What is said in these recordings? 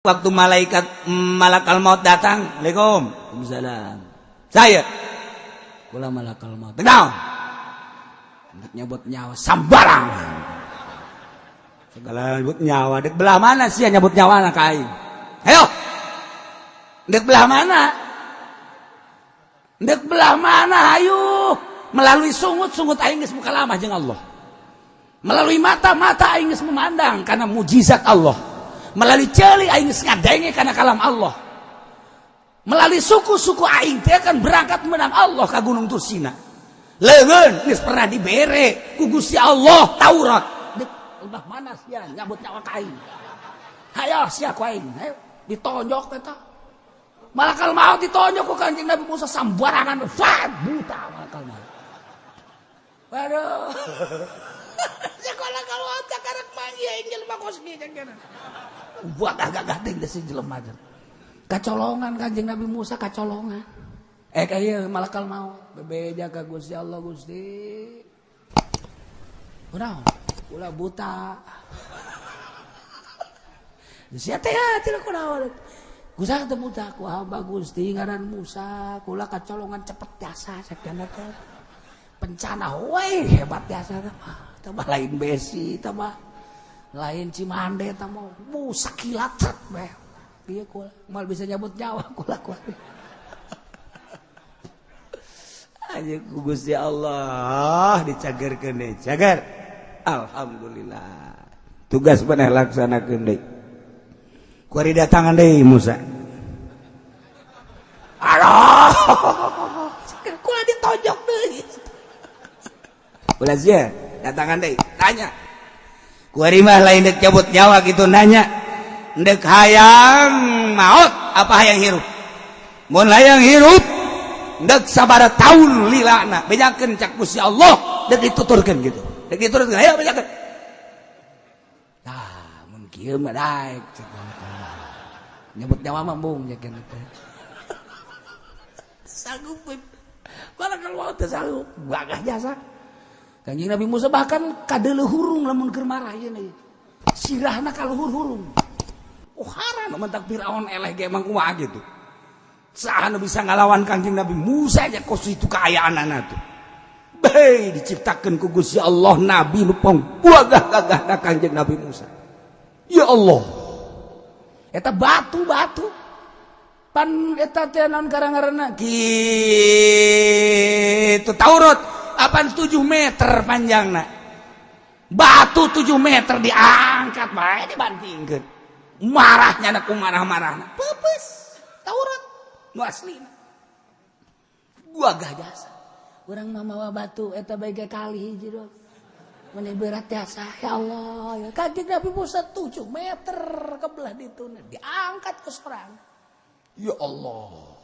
Waktu malakal maut datang, Assalamualaikum, Waalaikumsalam. Saya, kula malakal maut. Kenal? Nyebut nyawa sambarang. Segala nyebut nyawa. Dek belah mana sih nyebut nyawa anak aing? Ayo, dek belah mana? Dek belah mana? Ayo, melalui sungut aing geus muka lama jeung Allah. Melalui mata aing geus memandang karena mujizat Allah. Melalui celi aing ngadenge karena kalam Allah. Melalui suku aing teh akan berangkat menang Allah ka Gunung Tursina. Leungeun geus pernah dibere ku Gusti Allah Taurat. Dek udah mana sia nyabut nyawa ka aing. Hayo sia ku aing, hayo ditonjok eta. Malakal maut ditonjok ku Kanjeng Nabi Musa sambarangan buta malakal maut. Waduh. Sekolah kalau acak karek mangi aing jelema kosgi jeung kana. Buat agak gading deh si jelema aja. Kacolongan Kanjeng Nabi Musa kacolongan. Kayak malakal maut bebeja ka Gusti Allah Gusti. Udah, ulah buta. Sia teh tina kunaon. Gusti teh buta ku hamba Gusti ngaran Musa, kula kacolongan cepet biasa sakjana teh. Bencana we hebat biasa teh mah. Tambah lain besi, tambah lain Cimande tamu Musa kilat beh dia kula mal bisa nyabut nyawa kula aja ku Gusti Allah dicagerkeun deui cager alhamdulillah tugas beuneh laksanakeun deui kuari datangan deui Musa aduh kula ditojok deui ulah sia datangan deui tanya kuari mah lain dek cabut nyawa gitu nanya dek hayang maut apa hayang hirup mun hayang hirup dek sabara taun lilana bejakeun cak Gusti Allah dek dituturkeun gitu dek dituturkeun ayo bejakeun tah mun kieu mah daek nyebut nyawa mah mung yakin sanggup mana kalau teu sanggup bagah jasa Kanjeng Nabi Musa bahkan kadeleuhurung lamun keur marah ieu nih. Sirahna kaluhur-hurung. Oh haran mentak Firaun eleh ge emang kumaha gitu. Saha nu bisa ngalawan Kanjeng Nabi Musa nya kos itu kaayaanana tuh. Bae diciptakeun ku Gusti Allah nabi nu pangbuagah-gagahna Kanjeng Nabi Musa. Ya Allah. Eta batu. Pan eta teh naon karangaranna? Kitu Taurat. 7 meter panjangna batu 7 meter diangkat bae dibantingkeun marahnya na kumarah-marahna peupeus Taurat nu aslina buagah jasa urang mah mawa batu eta bae ge kali hiji do meni berat jasa ya Allah ya Kanjeng Nabi Musa 7 meter kebelah dituna diangkat ku sorang ya Allah.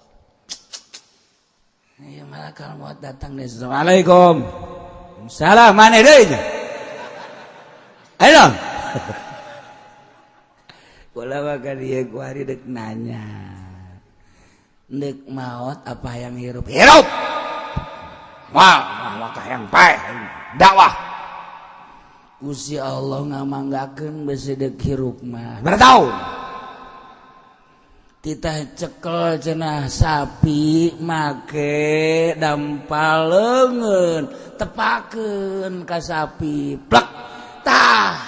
Ya malakal maut datang nih. Assalamualaikum. Salam mana deui? Ayo. Kula maka dia kuari dek nanya. Dek maut apa yang hirup? Hirup. Wah, maka yang paeh dakwah. Gusti Allah ngamanggakeun besi dek hirup mah. Bertaun. Titah cekel cenah sapi make dampal leungeun tepakeun ka sapi plek tah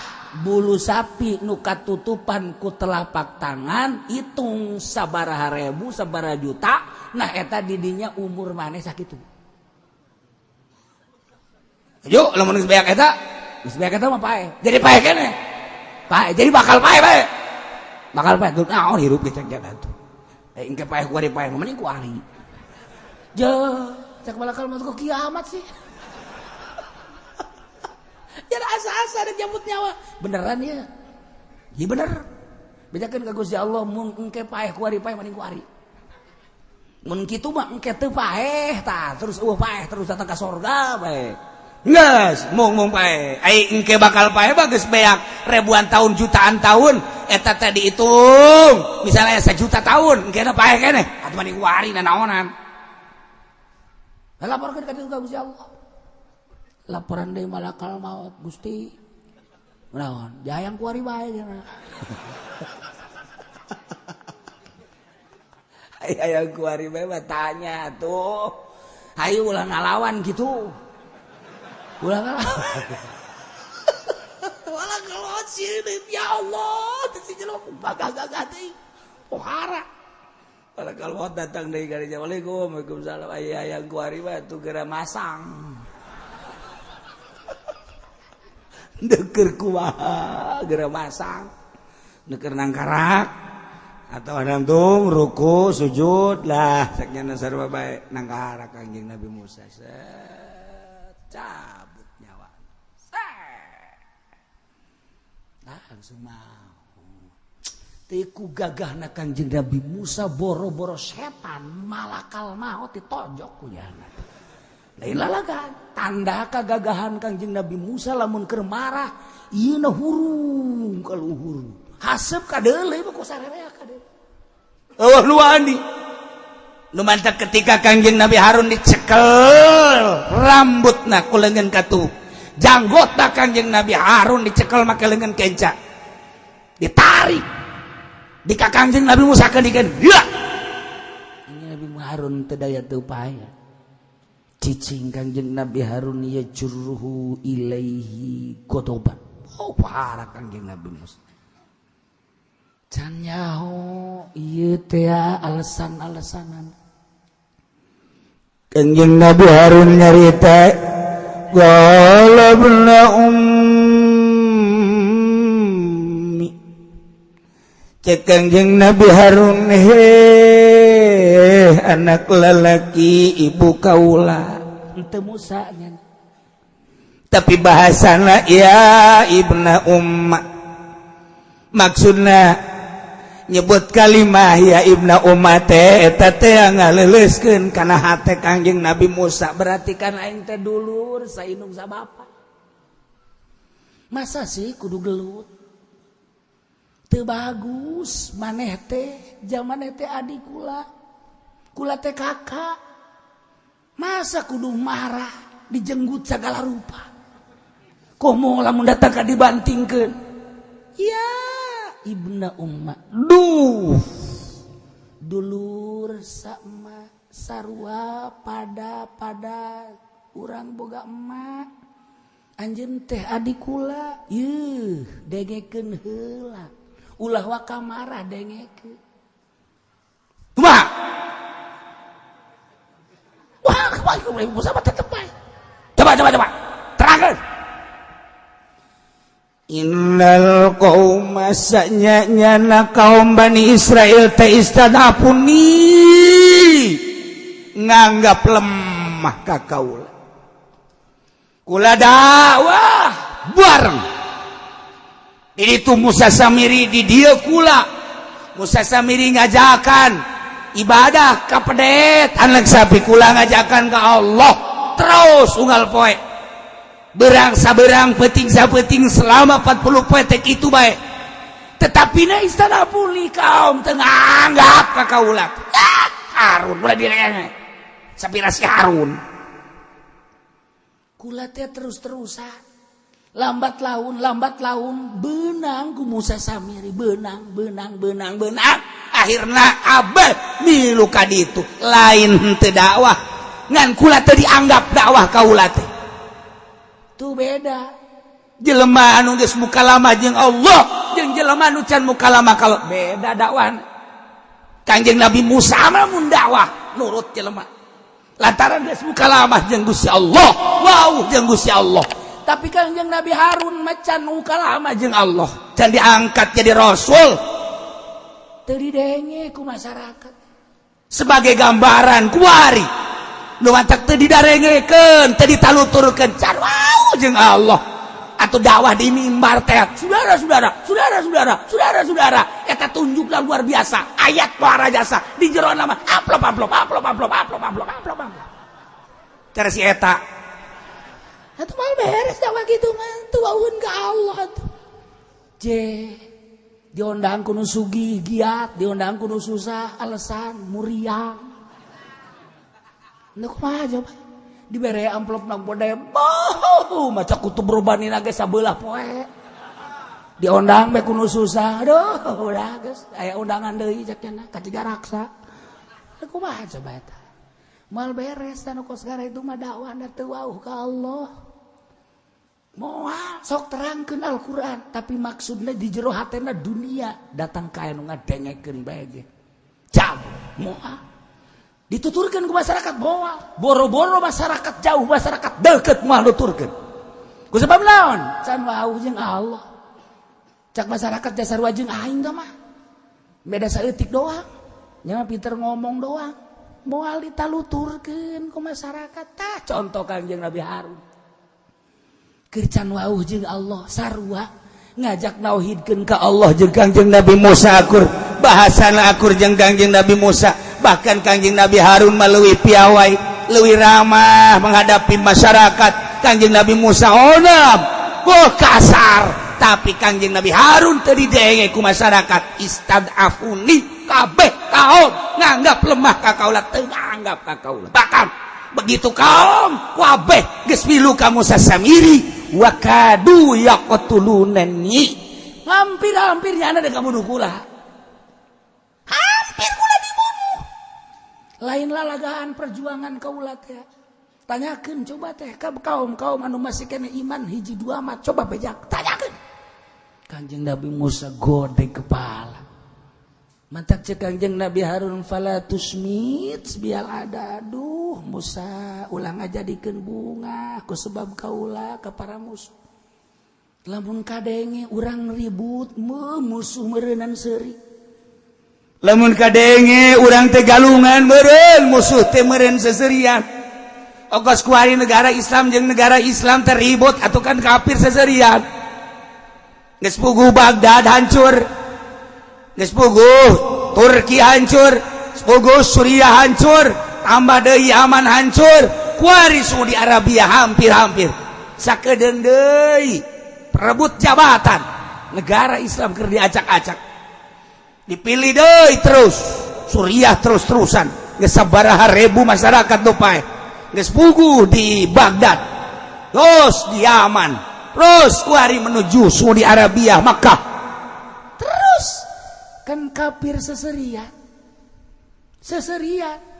bulu sapi nu katutupan ku telapak tangan hitung sabaraha ribu sabaraha juta nah eta didinya umur maneh sakitu yuk lamun geus beak eta mah pae jadi pae keneh pae jadi bakal pae bakal pae naon hirup ge cek jalan tuh engke paeh kuari paeh mending kuari jeung cek balakal mah kok kiamat sih jadi asa-asa ada jambut nyawa beneran ya iya bener bedakeun ka Gusti Allah mun engke paeh kuari paeh mending kuari mun kitu mah engke teu paeh tah terus paeh terus datang ka surga bae ngeus mung paeh ai engke bakal paeh bagus beak ribuan tahun jutaan tahun eta teh dihitung misalnya 1 juta tahun engke paeh keneh atuh mending wari naonan laporkeun ka Gusti Allah laporan deui malakal maut Gusti naon jayang kuari bae Aya kuari bae tanya tuh. Hayu ulah ngalawan gitu. Ulah ngalawan. Wala kalau sieun ya Allah teh si jelema bagagagah teh. Pohara. Wala kalau datang deui ka dieu. Waalaikumsalam. Aya kuari bae tuh geura masang. Deuker kumaha geura masang. Deuker nangkarak. Atau nangtung ruku sujud lah sakjana sarua bae nangkarak Kangjeng Nabi Musa cabut nyawa langsung mau teu gagahna Kangjeng Nabi Musa boro-boro setan malakal maut ditojok ku yana lain lalaga tanda kagagahan Kangjeng Nabi Musa lamun keur marah ieu na hurung ka luhur hasep ka deuleu ku sarerea ka deuleu. Oh luani. Nu mantap ketika Kangjeng Nabi Harun dicekel rambutna ku leungeun katup. Janggotna Kangjeng Nabi Harun dicekel make leungeun kenca. Ditarik. Di ka Kangjeng Nabi Musa kendikeun. Ya. Ini Nabi Harun teu daya teu upaya. Cicing Kangjeng Nabi Harun ya jurruhu ilaihi godoban. Oh parah Kangjeng Nabi Musa. Can nyaho ieu teh alasan-alasanan. Kangjeng Nabi Harun nyarita qala ibna ummi. Cek Kangjeng Nabi Harun anak lalaki ibu kaula henteu Musa nya. Tapi bahasana ya ibna umma. Maksudna nyebut kalimah ya ibna umate eta teh ngaleuleskeun kana hate Kangjeng Nabi Musa berarti kan aing teh dulur saindung sabapa masa sih kudu gelut teu bagus maneh teh jamaneh teh adik kula teh kakak masa kudu marah dijenggut sagala rupa komo lamun datang ka dibantingkeun ya ibna umma duh dulur sama sarua pada urang boga emak anjeun teh adik kula yeuh dengekeun heula ulah waka marah dengekeun kumaha wah kumaha Musa mah tetep bae coba terangkeun. Innal qauma sa'nyana kaum Bani Israel teh istadapuni nganggap lemah ka kaula. Kula dakwah bareng. Itu Musa Samiri di dieu kula. Musa Samiri ngajakan ibadah ka pedet anak sapi kula ngajakan ka Allah terus unggal poe. Berang saberang peting sapeting selama 40 petek itu baik. Tetapi na istana puli kaum tengah anggap ka kaula. Harun mulai direnya. Sapira si Harun. Kula teh terus-terusan. Lambat laun benang ku Musa Samiri benang. Akhirna abad milu ka ditu. Lain teu dakwah. Ngan kula teh dianggap dakwah kaula teh. Itu beda jelema anu geus mukalama jeung Allah jeung jelema anu can mukalama kalau beda dakwah. Kangjeng Nabi Musa mah mun dakwah nurut jelema lantaran geus mukalama jeung Gusti Allah wauh jeung Gusti Allah. Tapi Kangjeng Nabi Harun mah can mukalama jeung Allah can diangkat jadi rasul teu didenge ku masyarakat sebagai gambaran kuari nu mantak teu didarengekeun teu ditaluturkeun can jeung Allah atau dakwah di mimbar teh saudara eta tunjuklah luar biasa ayat para jasa di jero nama amplop cara si eta atuh mal beres dakwah kitu mah tuaun ka Allah atuh diundang kuno sugih giat diundang kuno susah alasan muriang nu kumaha coba dibere amplop nang bodaya boh maca kutub robani na ge sabelah poe diondang be kuno susah aduh udah geus aya undangan deui cek cenah ka Tiga Raksa kumaha coba eta mal beres anu kos gara itu mah dakwah teu wauh ka Allah moal sok terangkeun Al-Qur'an tapi maksudna di jero hatena dunia datang ka anu ngadengekeun bae ge jauh moal dituturkeun ku masyarakat moal boro-boro masyarakat jauh masyarakat deukeut moal nuturkeun ku sabab naon can wauh jeung Allah cak masyarakat dasar wajeng aing tah mah beda saeutik doang nya pinter ngomong doang moal ditaluturkeun ku masyarakat tah contoh Kangjeng Nabi Harun keur can wauh jeung Allah sarua ngajak nauhidkeun ka Allah jeung Kangjeng Nabi Musa akur bahasana akur jeung Kangjeng Nabi Musa bahkan Kangjeng Nabi Harun melalui piawai leuwih ramah menghadapi masyarakat Kangjeng Nabi Musa onam kasar tapi Kangjeng Nabi Harun teu didenge ku masyarakat istad'afuni kabeh kaum nganggap lemah ka kaula teu nganggap ka kaula bahkan begitu kaum kabeh geus milu ka Musa Samiri wa kadu yaqtulunani hampir nyana da kamu kula hampir kula dibunuh lain lalagaan perjuangan kaula teh tanyakeun coba teh ka kaum anu masih kena iman hiji dua mah coba bejak tanyakeun Kanjeng Nabi Musa gode kepala mantap cek Kanjeng Nabi Harun fala tusmit bial ada aduh Musa ulang ngajadikeun bunga ku sebab kaula ka para musuh lamun kadenge urang ribut musuh meureunnan seuri lamun kadenge urang teh galungan meureun musuh teh meureun seseurian ogos kuari negara Islam jeung negara Islam terribut atuh kan kafir seseurian geus puguh Baghdad hancur geus puguh Turki hancur geus puguh Suriah hancur tambah deui Yaman hancur kuari Saudi Arabia hampir sakedeung deui perebut jabatan negara Islam keur diacak-acak dipilih deui terus Suriah terus-terusan geus sabaraha ribu masyarakat nu paeh geus puguh di Baghdad terus di Yaman terus kuari menuju Saudi Arabia Makkah terus kan kafir seserian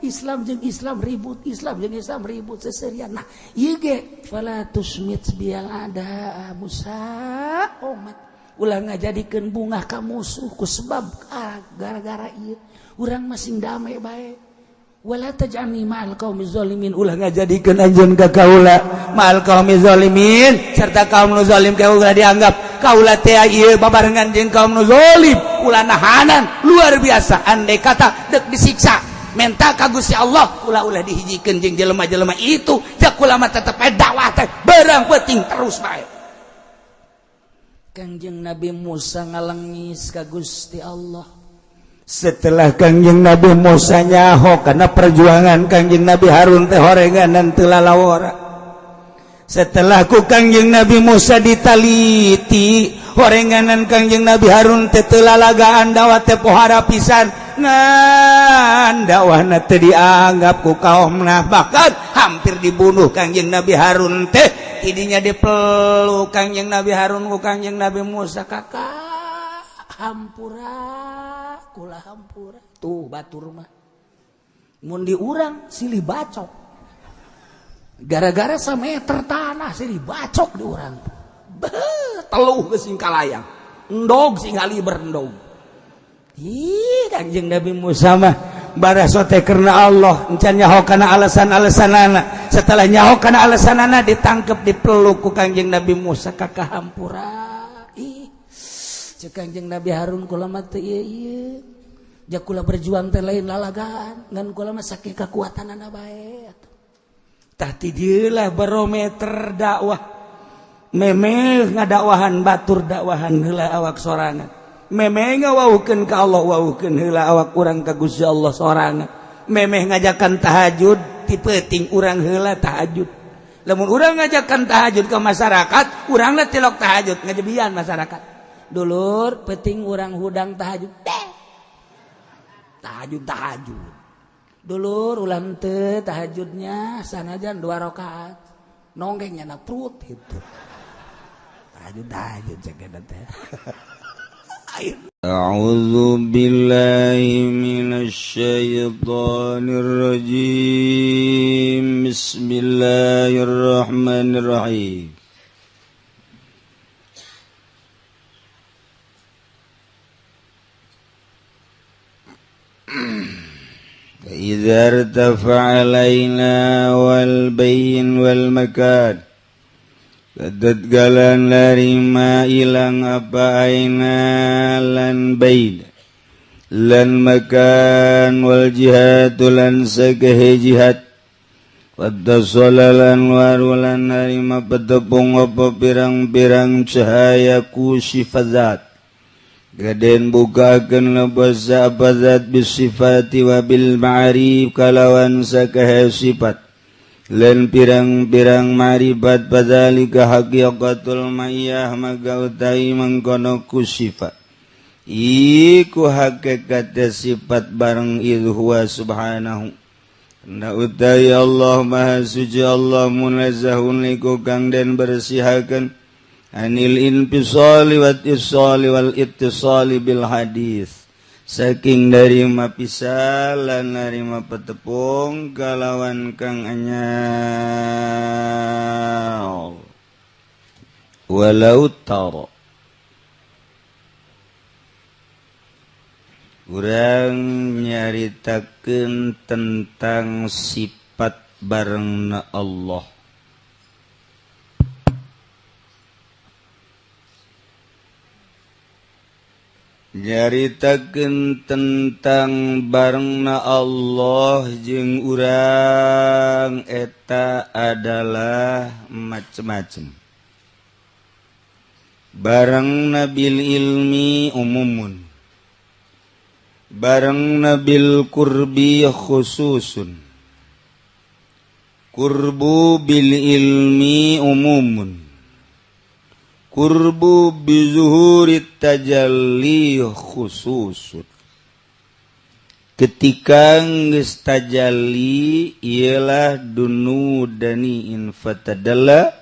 Islam jeung Islam ribut seserian nah ieu ge fala tusmit bial ada Musa umat ulah ngajadikeun bunga ka musuh ku sebab gara-gara ieu urang masing damai bae wala taj'alni ma'al qaumi zalimin ulah ngajadikeun anjeun ka kaula ma'al qaumi zalimin serta kaum nu zalim kaula dianggap kaula teh ieu babarengan jeung kaum nu zalim ulah nahanan luar biasa andai kata deuk disiksa menta ka Gusti Allah ulah dihijikeun jeung jelema-jelema itu jak kula mah tetep dakwah teh barang penting terus bae Kangjeng Nabi Musa ngalengis ka Gusti Allah setelah Kangjeng Nabi Musa nyaho karena perjuangan Kangjeng Nabi Harun teh horenganan teu lalawara setelah ku Kangjeng Nabi Musa ditaliti horenganan Kangjeng Nabi Harun teh teu lalagaan dakwah teh pohara pisan ngan dakwahna teh dianggap ku kaumna bahkan hampir dibunuh Kangjeng Nabi Harun teh tidinya dipeluk Kangjeng Nabi Harun ku Kangjeng Nabi Musa kakak hampura kula hampura tuh batur mah mun di urang silih bacok gara-gara sameter tanah silih bacok di urang teluh geus sing kalayang endog sing haliber endog Kanjeng Nabi Musa mah baraso teh karena Allah encan nyaho kana alasan-alasanana setelah nyaho kana alasanana ditangkep dipeluk ku Kanjeng Nabi Musa kakahampura cek Kanjeng Nabi Harun kula mah teu ieu jak kula berjuang teh lain lalagaan ngan kula mah saking kakuatanana bae atuh tah ti dieu lah barometer dakwah memeh ngadakwahan batur dakwahan heula awak sorangan memeh ngawauhkeun ka Allah wauhkeun heula awak urang ka Gusti Allah sorangan memeh ngajakan tahajud ti peuting urang heula tahajud lamun urang ngajakan tahajud ka masyarakat urangna tilok tahajud ngajebian masyarakat dulur penting urang hudang tahajud tahajud dulur ulah teu tahajudnya sanajan 2 rakaat nonggengnya na perut gitu tahajud cek eta teh A'udzu billahi minasy syaithanir rajim. Bismillahirrahmanirrahim. Idza irtafa'a alaina wal bayin wal makan Tadatgalan larima ilang apa aina lan bain lan makan wal jihad lan sagahe jihad waddasolalan warulan larima petepung apa pirang-pirang cahaya ku sifat gaden bukakeun lebasa abazat bisifati wa bil ma'rif kalawan sagahe sifat lan pirang-pirang marifat padzalika haqiqatul mayyah magautai mangkono ku sifat iku hakikat sifat bareng idh huwa subhanahu na utai Allah maha suci Allah munazzahun liku kang den bersihaken anil infisali wat isali wal ittisali bil hadis saking dari mapisalan dari mapetepung kalawan kang anyar walau tara urang nyaritakeun tentang sifat barengna Allah nyaritakeun tentang barengna Allah jeung urang eta adalah macem-macem barengna bil ilmi umumun barengna bil qurbi khususun qurbu bil ilmi umumun qurbu bizuhurit tajalli khususun ketika geus tajalli ialah dunudani in fatadalla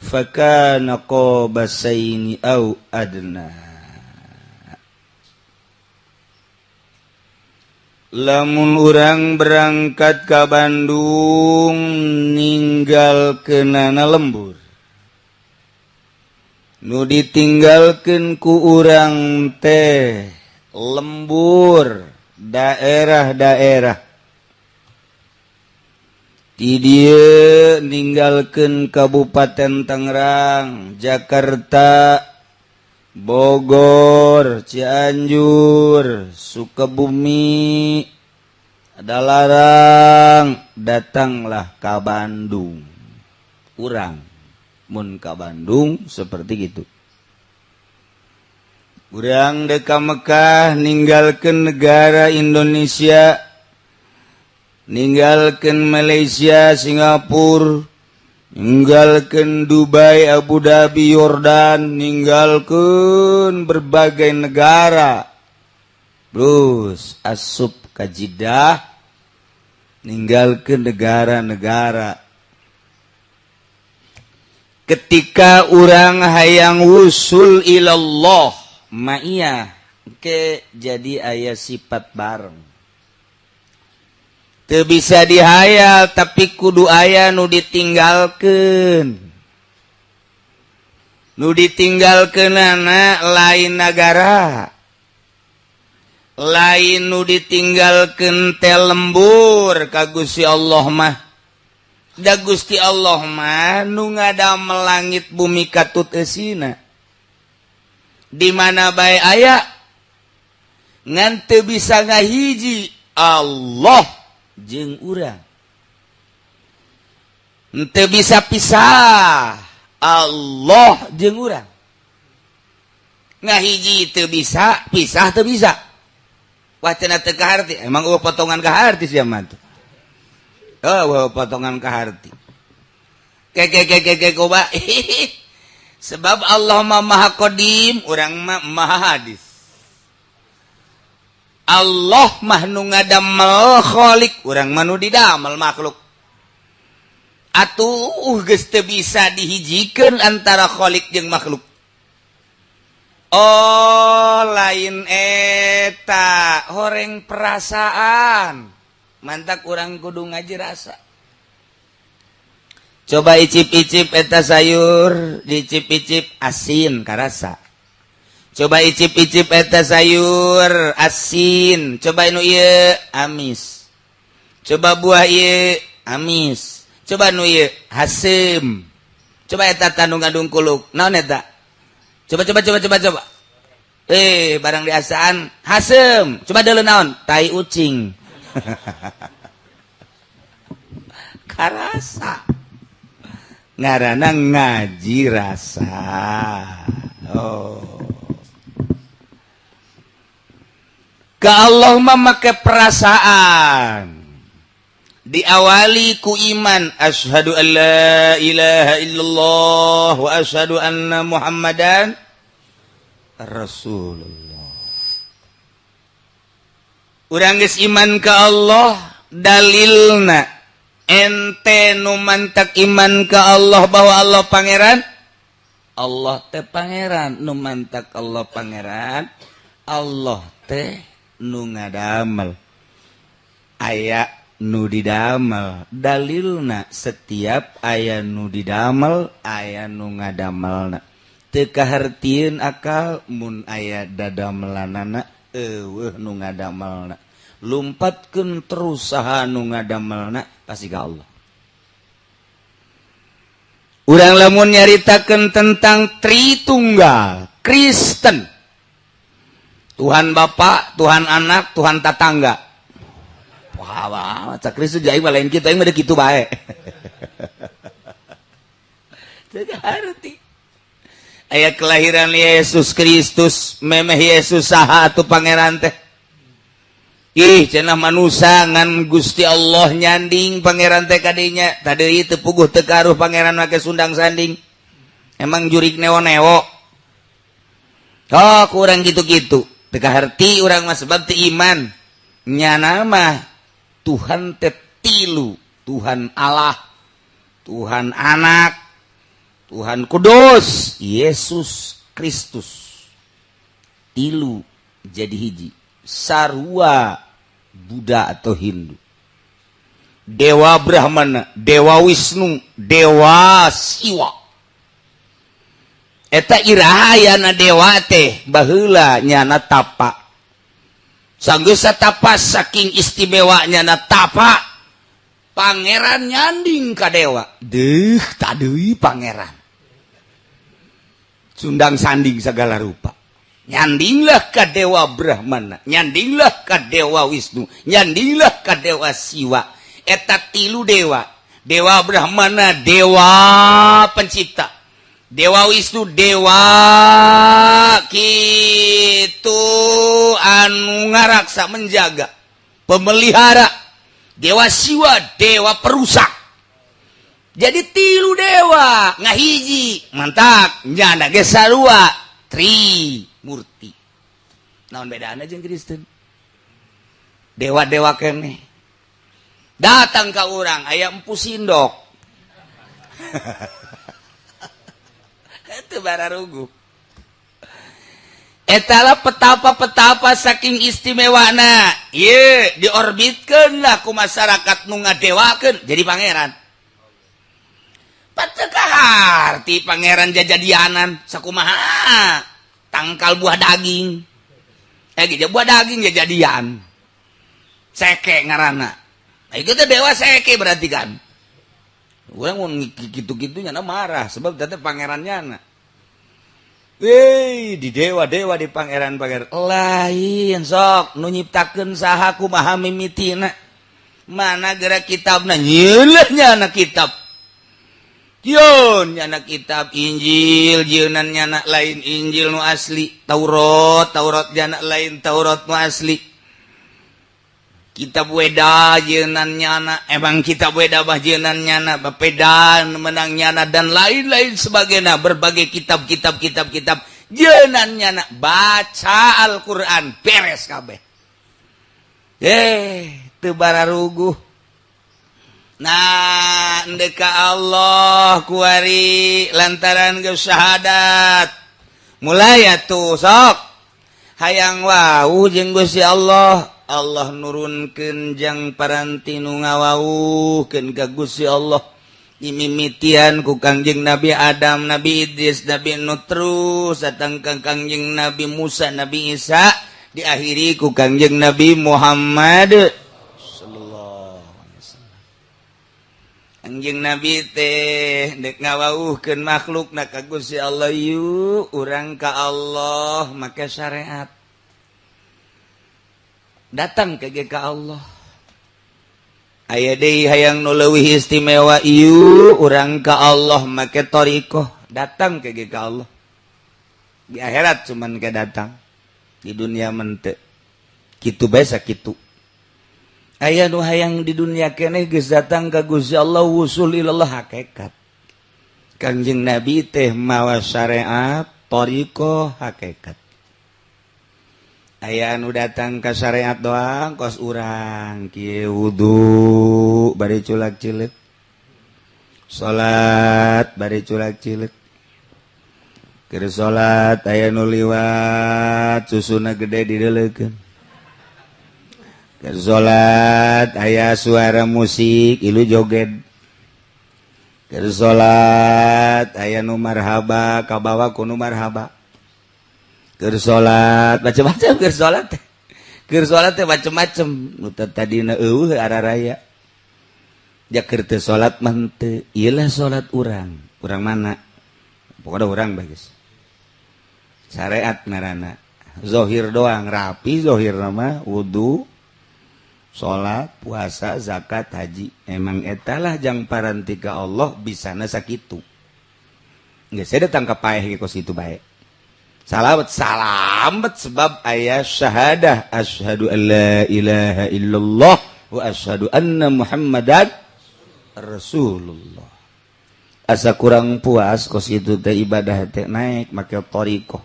fakana qabasaini au adna lamun urang berangkat ka Bandung ninggalkeunana lembur nu ditinggalkeun ku urang teh lembur daerah-daerah ti dieu ninggalkeun Kabupaten Tangerang, Jakarta, Bogor, Cianjur, Sukabumi, Dalarang, datanglah ka Bandung. Urang mun ka Bandung seperti gitu. Urang deka Mekah ninggalkeun negara Indonesia, ninggalkeun Malaysia, Singapura, ninggalkeun Dubai, Abu Dhabi, Yordan, ninggalkeun berbagai negara. Terus asup ka Jeddah, ninggalkeun negara-negara. Ketika urang hayang wusul ilallah ma'iyah ke jadi aya sifat bareng teu bisa dihayal tapi kudu aya nu ditinggalkeunana lain negara lain nu ditinggalkeun teh lembur ka Gusti Allah mah da Gusti Allah mah nu ngadamel langit bumi katut eusina di mana bae aya ngan teu bisa ngahiji Allah jeung urang teu bisa pisah Allah jeung urang ngahiji teu bisa pisah teu bisa wacana teu kaharti emang eueuh potongan kaharti sia mah tuh potongan kaharti koba sebab Allah maha qadim urang maha hadis Allah mah nu ngadamel khaliq urang mah nu didamel makhluk atuh geus teu bisa dihijikeun antara khaliq jeung makhluk Oh lain eta horeng perasaan mantak kurang kudu ngaji rasa. Coba icip-icip eta sayur dicip-icip asin karasa. Coba icip-icip eta sayur asin, coba nu ieu amis. Coba buah ieu amis. Coba nu ieu hasem. Coba eta tanu ngadung kuluk. Naon eta? Coba. Barang diasaan hasem. Coba deuleu naon? Tai ucing. Karasa. Ngaranna ngaji rasa. Oh. Ka Allah memakai perasaan. Diawali ku iman. Asyhadu an la ilaha illallah wa asyhadu anna Muhammadan Rasulullah. Urang geus iman ka Allah, dalilna ente nu mantak iman ka Allah bahwa Allah pangeran. Allah teh pangeran, nu mantak Allah pangeran. Allah teh nu ngadamel. Aya nu didamel, dalilna setiap aya nu didamel aya nu ngadamelna. Teu kahartieun akal mun aya dadamelanana eueuh nu ngadamelna. Lumpatkeun terus saha nu ngadamelna pasti ka Allah. Urang lamun nyaritakeun tentang Tritunggal Kristen, Tuhan Bapa, Tuhan Anak, Tuhan Tatangga. Wah, cak Kristus jadi lain kita yang ada gitu bae. Jadi arti. Ayat kelahiran Yesus Kristus, memeh Yesus saha atuh pangeran teh. Ih, cenah manusia ngan Gusti Allah nyanding pangeran teh kadinya. Tadi teu puguh teu karuh pangeran make sundang sanding. Emang jurig newo-newo. Oh, kurang gitu-gitu. Teu kaharti urang mah sebab teu iman. Nyana mah Tuhan teh tilu, Tuhan Allah, Tuhan Anak, Tuhan Kudus, Yesus Kristus. Tilu jadi hiji. Sarua Buddha atau Hindu. Dewa Brahmana, Dewa Wisnu, Dewa Siwa. Eta irahayana dewa teh baheula nyana tapa. Sanggeus satapa saking istimewanya na tapa pangeran nyanding ka dewa. Deuh tadeui pangeran. Sundang sanding segala rupa. Nyandinglah ka dewa Brahmana, nyandinglah ka dewa Wisnu, nyandinglah ka dewa Siwa. Eta tilu dewa. Dewa Brahmana dewa pencipta. Dewa Wisnu dewa kitu anu ngaraksa menjaga pemelihara. Dewa Siwa dewa perusak. Jadi tilu dewa ngahiji mantak nyana ge sarua Trimurti. Naon bedana jeung Kristen? Dewa-dewa keneh datang ka urang aya empu sindok. Itu bararugu. Etalah petapa-petapa saking istimewana. Ieu diorbitkeun lah ku masyarakat nu ngadewakeun jadi pangeran. Patekah arti pangeran jajadianan sakumaha? Tangkal buah daging. Gitu buah daging jajadian. Seke ngaranna. Nah, itu teh dewa seke berarti kan. Orang mau gitu-gitunya marah sebab tadi pangerannya di dewa-dewa di pangeran lain sok nu nyiptakeun saha kumaha mimitina. Mana geura kitabna nyeuleuhnya anak kitab. Yeun nyana kitab Injil, jeunan nyana lain Injil nu asli, Taurat nyana lain Taurat nu asli. Kitab Weda jeunan nyana, emang kitab Weda bah jeunan nyana, bapeda menang nyana dan lain-lain sebagainya, berbagai kitab jeunan nyana, baca Al-Qur'an beres kabeh. Teu bararuguh. Nah, ndeka Allah kuari lantaran geus syahadat mulai atuh sok hayang wau jeung Gusti Allah nurunkeun jang paranti nu ngawauhkeun ka Gusti Allah dimimitian ku Kangjeng Nabi Adam, Nabi Idris, Nabi Nuh terus datang ka Kangjeng Nabi Musa, Nabi Isa, diakhiri ku Kangjeng Nabi Muhammad sallallahu alaihi wasallam. Kangjeng Nabi teh dek ngawauhkeun makhlukna ka Gusti Allah yu urang ka Allah make syariat. Datang ke Allah. Aya deui hayang nu leuwih istimewa ieu urang ka Allah make thariqah datang ke Allah. Di akhirat cuman ke datang. Di dunia mente. Kitu bae sakitu. Aya nu hayang di dunia keneh geus datang ka Gusti Allah wusul ilallah hakikat. Kangjeng Nabi teh mawa syariat thariqah hakikat. Aya anu datang ke syariat doang kos urang kieu wudu bari culak cileuk salat bari culak cileuk keur salat aya nu liwat susuna gede dideuleukeun keur salat aya suara musik ilu joget keur salat aya nu marhaba kabawa ku nu marhaba keur salat macam-macam keur salat teh macam-macam nu tadina eueuh araraya ja keur teu salat mah henteu ieu lah salat urang mana pokona urang bae geus syariat ngaranna zahir doang rapi zahirna mah wudu salat puasa zakat haji emang eta lah jang paranti ka Allah bisana sakitu geus datang ka paeh ge kos itu bae. Salamet sebab ayat syahadah asyhadu an la ilaha illallah wa asyhadu anna muhammadan rasulullah. Asa kurang puas kos itu teh ibadah teh naik make thariqah.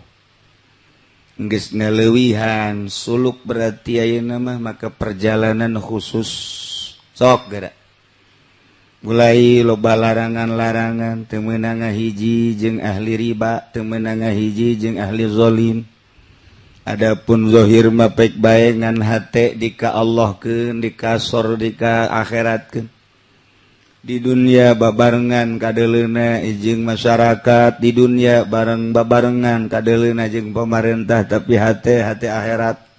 Geus ngaleuwihan suluk berarti ayeuna mah maka perjalanan khusus sok geura. Mulai loba larangan-larangan teu meunang ngahiji jeung ahli riba, teu meunang ngahiji jeung ahli zalim. Adapun zahir mah pek bae ngan hate dika Allahkeun, dikasor dika akhiratkeun. Di dunia babarengan kadeuleuna jeung masyarakat, di dunia bareng babarengan kadeuleuna jeung pemerintah tapi hate akhirat.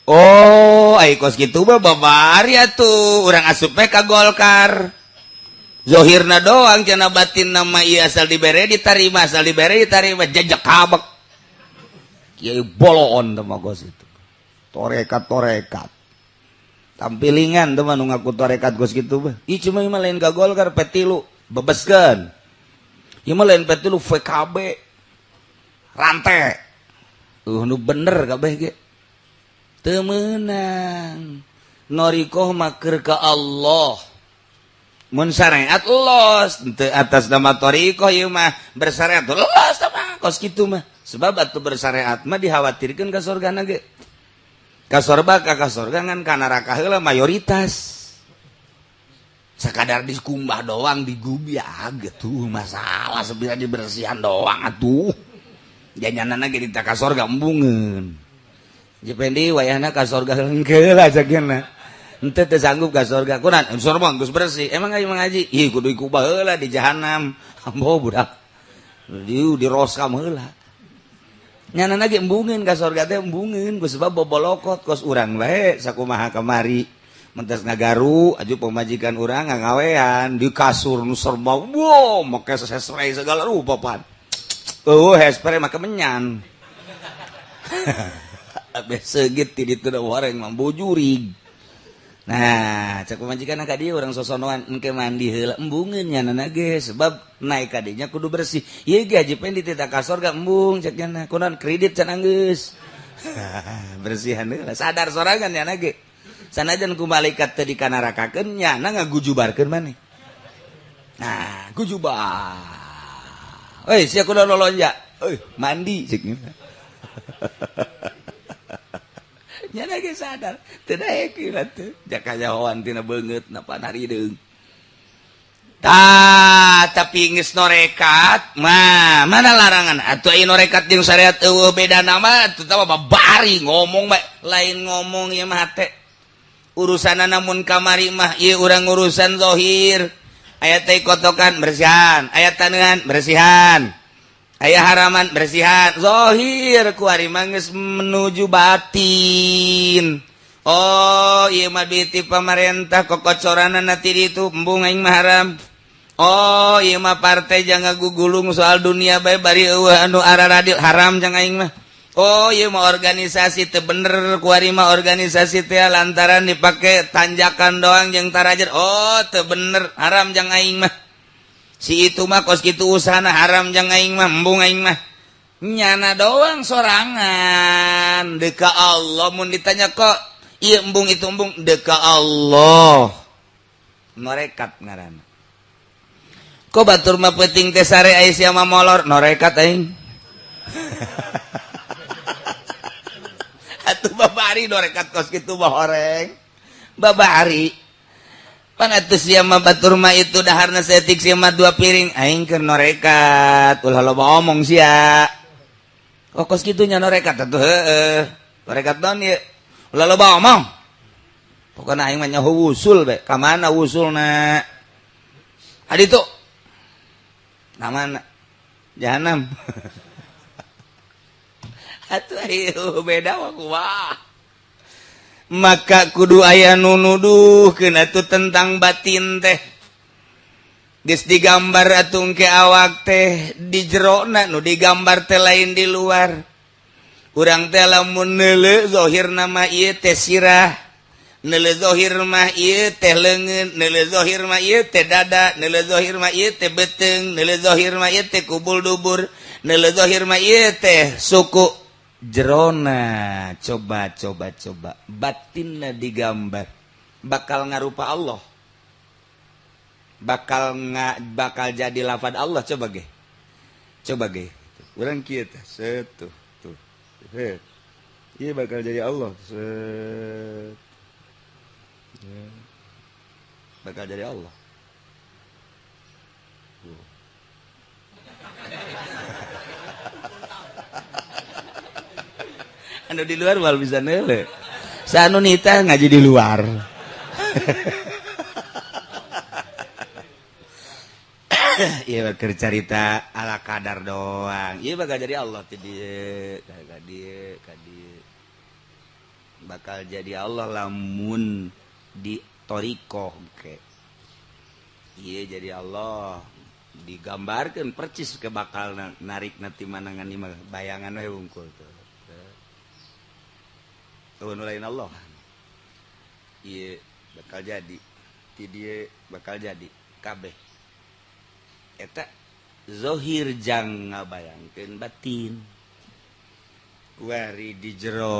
Oh, ai kos kitu mah babari atuh urang asup ka Golkar. Zahirna doang cenah batinna mah ieu asal dibere ditarima, asal dibere ditarima jajak kabek. Kieu boloon teh mah kos itu. Torekat. Tampilingan teh mah nu ngaku torekat kos kitu mah. Ieu cuma mah lain ka Golkar petilu bebeskeun. Ieu mah lain petilu VKB. Rante. Nu bener kabeh ge. Temenang norikoh maker ka Allah mun syariat los teu atas nama torikoh ieu mah bersyariat los mah kos kitu mah sebab atuh bersyariat mah dikhawatirkeun ka surgana ge ka sorga ngan ka neraka heula mayoritas sakadar dikumbah doang digubiag tuh masalah sebenarnya dibersihan doang atuh janjanana ge di ka sorga embungeun Jependi wayahna ka sorga heungkeul ajakeunna. Henteu teu sanggup ka sorga. Kunaon sorga geus bersih. Emang aya ngaji? Ih kudu ikubah heula di jahanam. Ambo budak. Di roskam heula. Nyanana ge embungeun ka sorga teh embungeun ku sebab bobolokot kos urang bae sakumaha kamari. Mentas ngagaru aju pemajikan urang ngagawean di kasur nu serba. Wow, make spray segala rupa pan. Hairspray make menyan. Abis segit di ditu da wareng mambujurig. Nah, cek pemajikan ka dieu urang sosonoan engke mandi heula embungeun nyanana ge sebab naik ka dinya kudu bersih. Ieu ge haji pen di tita kasor ga embung cek nya kunaon kredit can geus. Bersihan heula sadar sorangan nya ge. Sanajan ku malaikat teh dikanarakakeun nya ngagujubarkeun maneh. Nah, gujubar. Euy, sia kudu lolonja. Euy, mandi cek nya. Nyana ge sadar teu daek ieu teh jaka jahoan tina beungeut na panarideung tapi geus norekat mah mana larangan atuh ieu norekat jeung syariat eueuh beda nama atuh babari ngomong bae lain ngomong ieu mah teh urusanna namun kamari mah ieu urang urusan zahir aya teh kotokan bersihan aya taneuhan bersihan aya haraman bersihan zahir ku ari mah geus menuju batin. Oh ieu mah duit ti pamarentah kokocoranana ti ditu embung aing mah haram. Oh ieu mah partai jangan gugulung soal dunia bae bari eueuh anu araradil haram jangan aing mah. Oh ieu mah organisasi teu bener ku ari mah organisasi teh lantaran dipake tanjakan doang jeung tarajer. Oh teu bener haram jangan aing mah. Si itu mah kos kitu usahana haram jangan aing mah embung aing mah. Nyana doang sorangan deka Allah mun ditanya kok ieu embung itu embung deka Allah. Norekat ngaranna. Kok batur mah peuting teh sare aya sia mah molor norekat aing. Atuh babari norekat kos kitu mah horeng. Babari. Pan atuh sia mah batur mah itu daharna setik sia mah 2 piring aing keur norekat. Ulah loba omong sia. Kok kos kitu nya norekat atuh heueuh. Norekat naon ieu? Ulah loba omong. Pokona aing mah nyaho wusul bae. Ka mana wusulna? Adi tuh namana jahanam. Atuh ayo beda wah. Maka kudu aya nu nuduhkeun atuh tentang batin teh. Geus digambar atuh engke awak teh di jerona nu digambar teh lain di luar. Urang teh lamun neuleuh zahirna mah ieu teh sirah. Neuleuh zahir mah ieu teh leungeun, neuleuh zahir mah ieu teh dada, neuleuh zahir mah ieu teh beuteung, neuleuh zahir mah ieu teh kubul dubur, neuleuh zahir mah ieu teh suku jerona. Coba batinna digambar bakal ngarupa Allah. Bakal jadi lafaz Allah coba ge. Urang kieu teh setuh tuh. Ieu bakal jadi Allah. Bakal jadi Allah. Anu di luar wal bisa neule. Sanu nita ngaji di luar. Iya bakal cerita ala kadar doang. Iya bakal jadi Allah ti dieu, ka dieu. Bakal jadi Allah lamun di torikoh ke iya jadi Allah digambarkan percis ke bakal narik nanti manangan di bayangan we wungkul tuh lain Allah iya bakal jadi ti dieu bakal jadi kabeh eta zahir jang ngabayangkeun batin wari di jero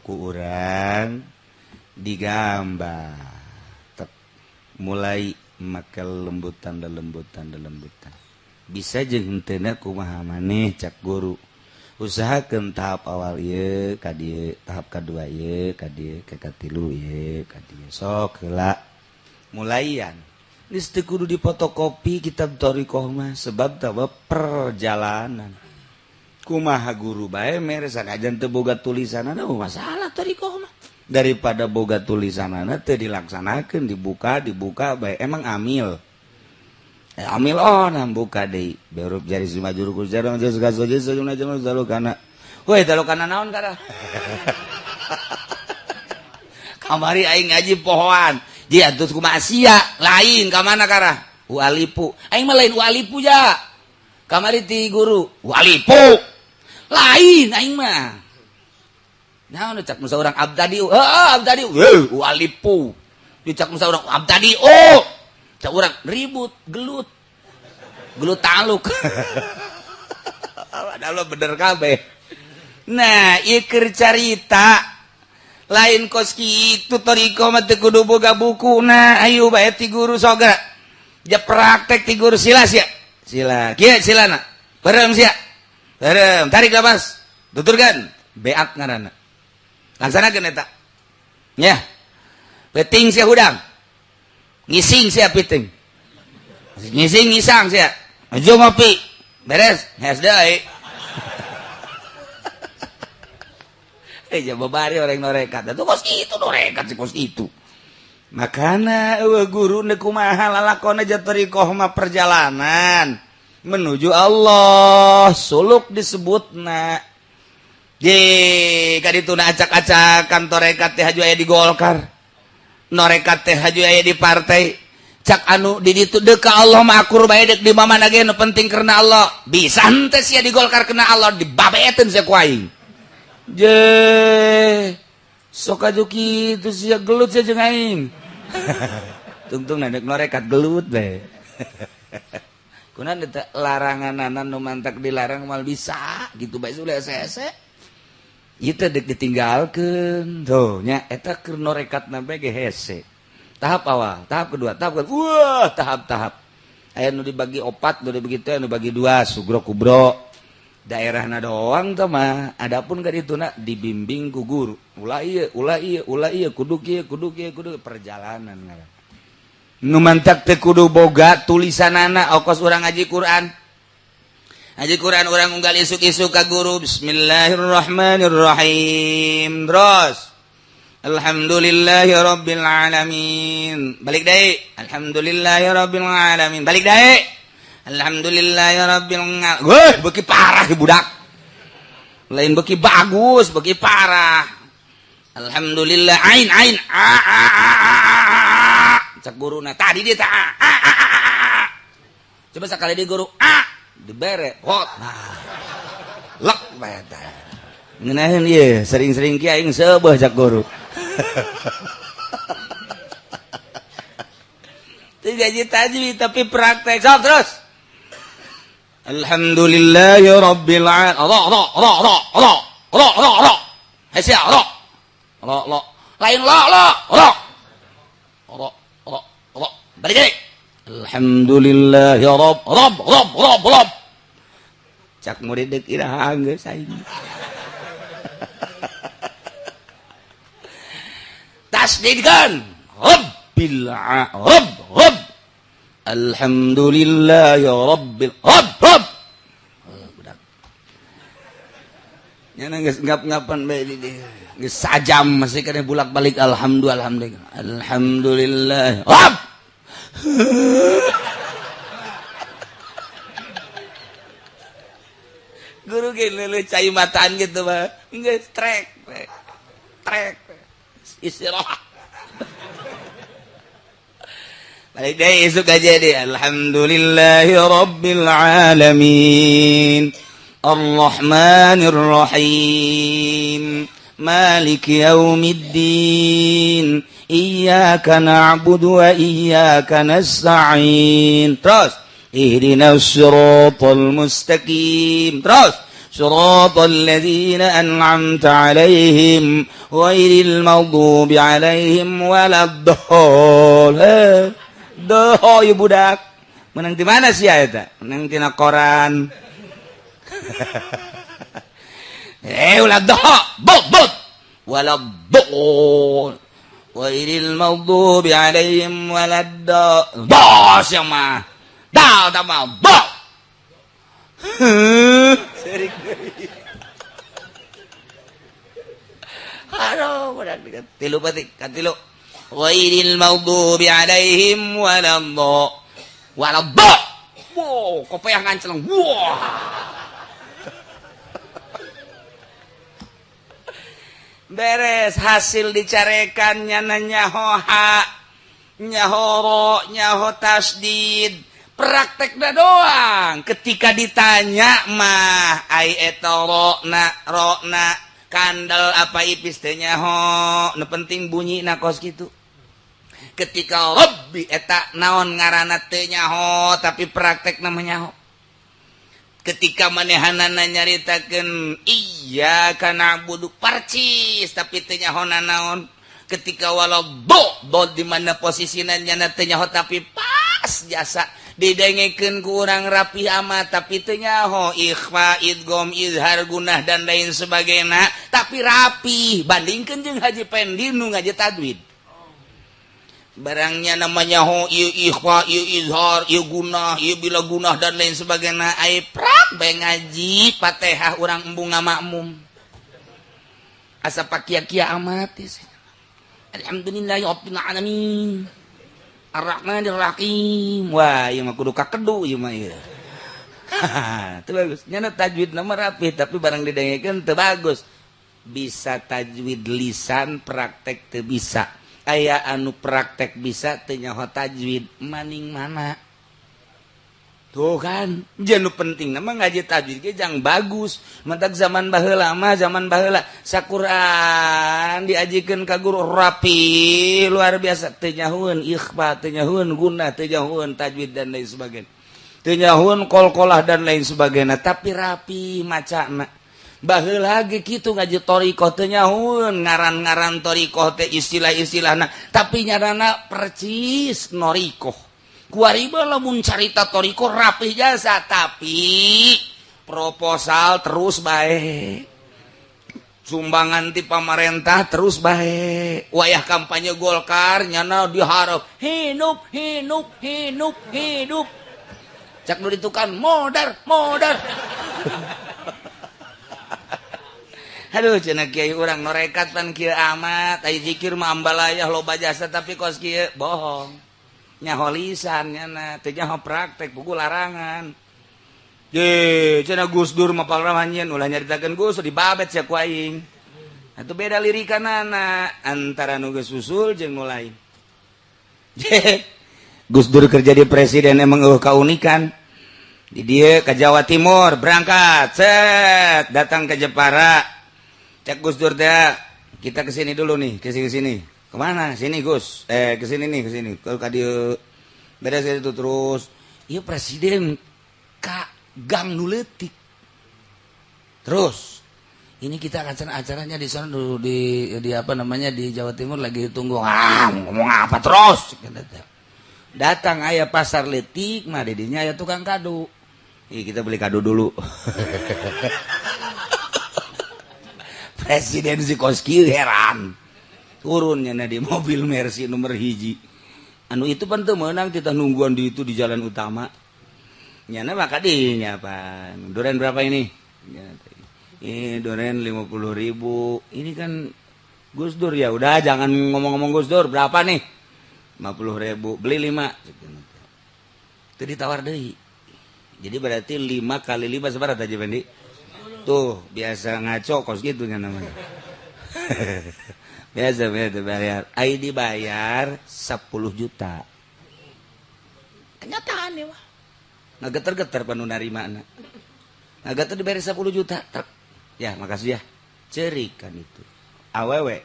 ku urang digambar mulai make lembutan bisa jeung henteu kumaha maneh cak guru usahakeun tahap awal ieu ka dieu tahap kadua ieu ka dieu ka katilu ieu ka dieu sok heula mulaian geus teu kudu dipotokopi kitab thariqah mah sebab tah perjalanan kumaha guru bae mere sanajan teu boga tulisanana masalah thariqah mah daripada boga tulisanana teu dilaksanakeun dibuka bae emang amil nah buka deui berup jari sumajur kujarang jeung gasoje sejumna jeung zalukana weh zalukana naon kada kamari aing ngaji pohoan ji atuh kumaha sia lain ka mana kara walipu aing mah lain walipu ja kamari ti guru walipu lain aing mah nah, cak musa orang abdadi, abdadi, walipu. Dicak musa orang abdadi, cak orang ribut, gelut taluk. Padahal bener kabeh. Nah, ieu keur carita lain kos kitu thariqah mah teu kudu boga bukuna. Ayo bae ti guru soga. Ja praktek ti guru sila sia. Sila. Kieu silana. Barem sia. Barem, tarik lapas. Tuturkan. Beat ngaranna. Laksanakeun eta nya peuting sia hudang ngising sia piting ngising-ngisang sih ya. Ajo ngopi. Beres, hes deui. Babari orang norekat. Itu kos itu norekat si kos itu. Makana guru ne kumaha lalakona jatarikoh mah perjalanan menuju Allah. Suluk disebutna. Kadituna acak-acakan torekat teh haju aya di Golkar. Norekat teh haju aya di partai. Cak anu di ditu deka Allah mah akur bae dek di mamana ge nu penting karena Allah. Bisa henteu sia di Golkar karena Allah dibabeeteun sia ku aing. Sok aju kitu sia gelut sia jeung aing. Tungtung nadek norekat gelut bae. Kunaon teh laranganana nu mantak dilarang mal bisa gitu bae sule ese-ese. Ieu teh dek ditinggalkeun. Tuh nya eta keur norekatna bae ge hese. Tahap awal, tahap kedua, wah tahap-tahap. Aya nu dibagi 4, nu dibagi teh nu bagi 2, sugro kubro. Daerahna doang teh mah, adapun ka dituna dibimbing ku guru. Ulah ieu, kudu kieu, perjalanan ngaran. Nu mantak teh kudu boga tulisanana ongkos urang ngaji Quran. Ngaji Quran urang unggal isuk-isuk ka guru. Bismillahirrahmanirrahim. Terus Alhamdulillahirabbil alamin. Balik deui. Alhamdulillahirabbil alamin. Balik deui. Alhamdulillahirabbil alamin. Weh, beuki parah budak. Lain beuki bagus, beuki parah. Alhamdulillah ain cak guruna tadi dia tah coba sakali di guru dibere hot nah lek bae tah ngeunaheun ieu sering-sering ki aing seubeuh cak guru teu gaji tajwid tapi praktek sok terus Alhamdulillahirabbil alamin ro hasia ro lain ro balik deui Alhamdulillah ya Rabb cak murid deuk iraha geus aing tasdidkan rabbil rabb Alhamdulillah ya rabbil rabb budak nya geus ngap-ngapan bae di geus sajam masih kana bulak-balik alhamdulillah rabb guru ge leuleut cai mataan gitu mah geus trek istirahat balik deui isuk aja deh alhamdulillahi rabbil alamin arrahmanir rahim maliki yaumiddin iyyaka na'budu wa iyyaka nasta'in terus ihdinas siratal mustaqim terus siratal ladzina an'amta 'alaihim ghairil maghdubi 'alaihim waladdallin doh ya budak menang di mana sih eta menang tina koran ulah doh bot waladdallin ghairil maghdubi 'alaihim waladdallin bos yang mah dal tambah bot sering aduh budak tilu batik kan tilu ghairil maghdubi 'alaihim waladdallin wow kopiah nganceleng wah beres hasil dicarekannya nyaho nyaho tasdid praktekna doang ketika ditanya mah ai eta rona kandal apa ipis teh nyaho nu penting bunyi na kos kitu ketika rabbi eta naon ngaranna teu nyaho tapi praktekna mah nyaho ketika manehanana nyaritakeun iyyaka na'budu parcis tapi teu nyahona naon ketika walau do di mana posisina nya teu nyaho tapi pas jasa didengekeun ku urang rapi amat tapi teu nyaho ikhfa idgham izhar gunah dan lain sebagainya tapi rapi bandingkeun jeung Haji Pendi nu ngaji tajwid barangnya namanya ikhfa izhar gunah bila gunah dan lain sebagainya prak bae ngaji Fatihah urang embung ngamakmum asa pakia-kia amat alhamdulillahi rabbil alamin arrahmanir rahim wah ieu mah kudu kakedu ieu mah ieu teu bagus nya tajwid nama rapi tapi barang didengekeun teu bagus bisa tajwid lisan praktek teu bisa aya anu praktek bisa teu nyaho tajwid maning mana tuh kan janu penting nama ngaji tajwid ge jang bagus mentak zaman baheula mah zaman baheula saquran diajikeun ka guru rapi luar biasa teu nyahoeun ikhfa teu nyahoeun gunah teu nyahoeun tajwid dan lain sebagainya teu nyahoeun qalqalah dan lain sebagainya tapi rapi macana baheula ge kitu ngaji thariqah teu nyahoeun ngaran-ngaran thariqah teh istilah-istilahna tapi nyarana percis noriqah kuariba lamun carita thariqah rapih jasa tapi proposal terus bae sumbangan ti pamarentah terus bae wayah kampanye Golkar nyana diharap hidup cak nu ditukan modar aduh cenah kiai urang norekat pan kieu amat ai zikir mah ambalayah loba jasa tapi kos kieu bohong nyaho lisan nyana teu nyaho praktek buku larangan ye cenah Gus Dur mah palramanjeun ulah nyaritakeun Gus dibabet sia ku aing atuh beda lirikanana antara nu geus usul jeung nu lain Gus Dur kerja di presiden emang kaunikan di dieu ka Jawa Timur berangkat set datang ke Jepara cek Gus Dur teh kita kesini dulu nih kesini kemana sini Gus kesini kalau ka dieu beres itu terus ieu presiden ka gang nu leutik terus ini kita acaranya di sana dulu di apa namanya di Jawa Timur lagi tunggu ngomong apa terus datang aya pasar leutik mah di dinya aya tukang kado kita beli kado dulu presiden si koski heran turunnya di mobil Mercy nomor hiji anu itu pan teu meunang kita nungguan di itu di jalan utama nyana maka dinya apa duren berapa ini duren 50.000 ini kan Gus Dur ya udah jangan ngomong-ngomong Gus Dur berapa nih 50.000 beli 5 itu ditawar deui jadi berarti 5 kali 5 seberapa aja Bendi tuh biasa ngaco kos gitu kan namanya biasa bayar ID bayar 10 juta kenyataan ya wah nggak geter-geter panu narima anak nggak geter dibayar 10 juta ya makasih ya cerik kan itu awewe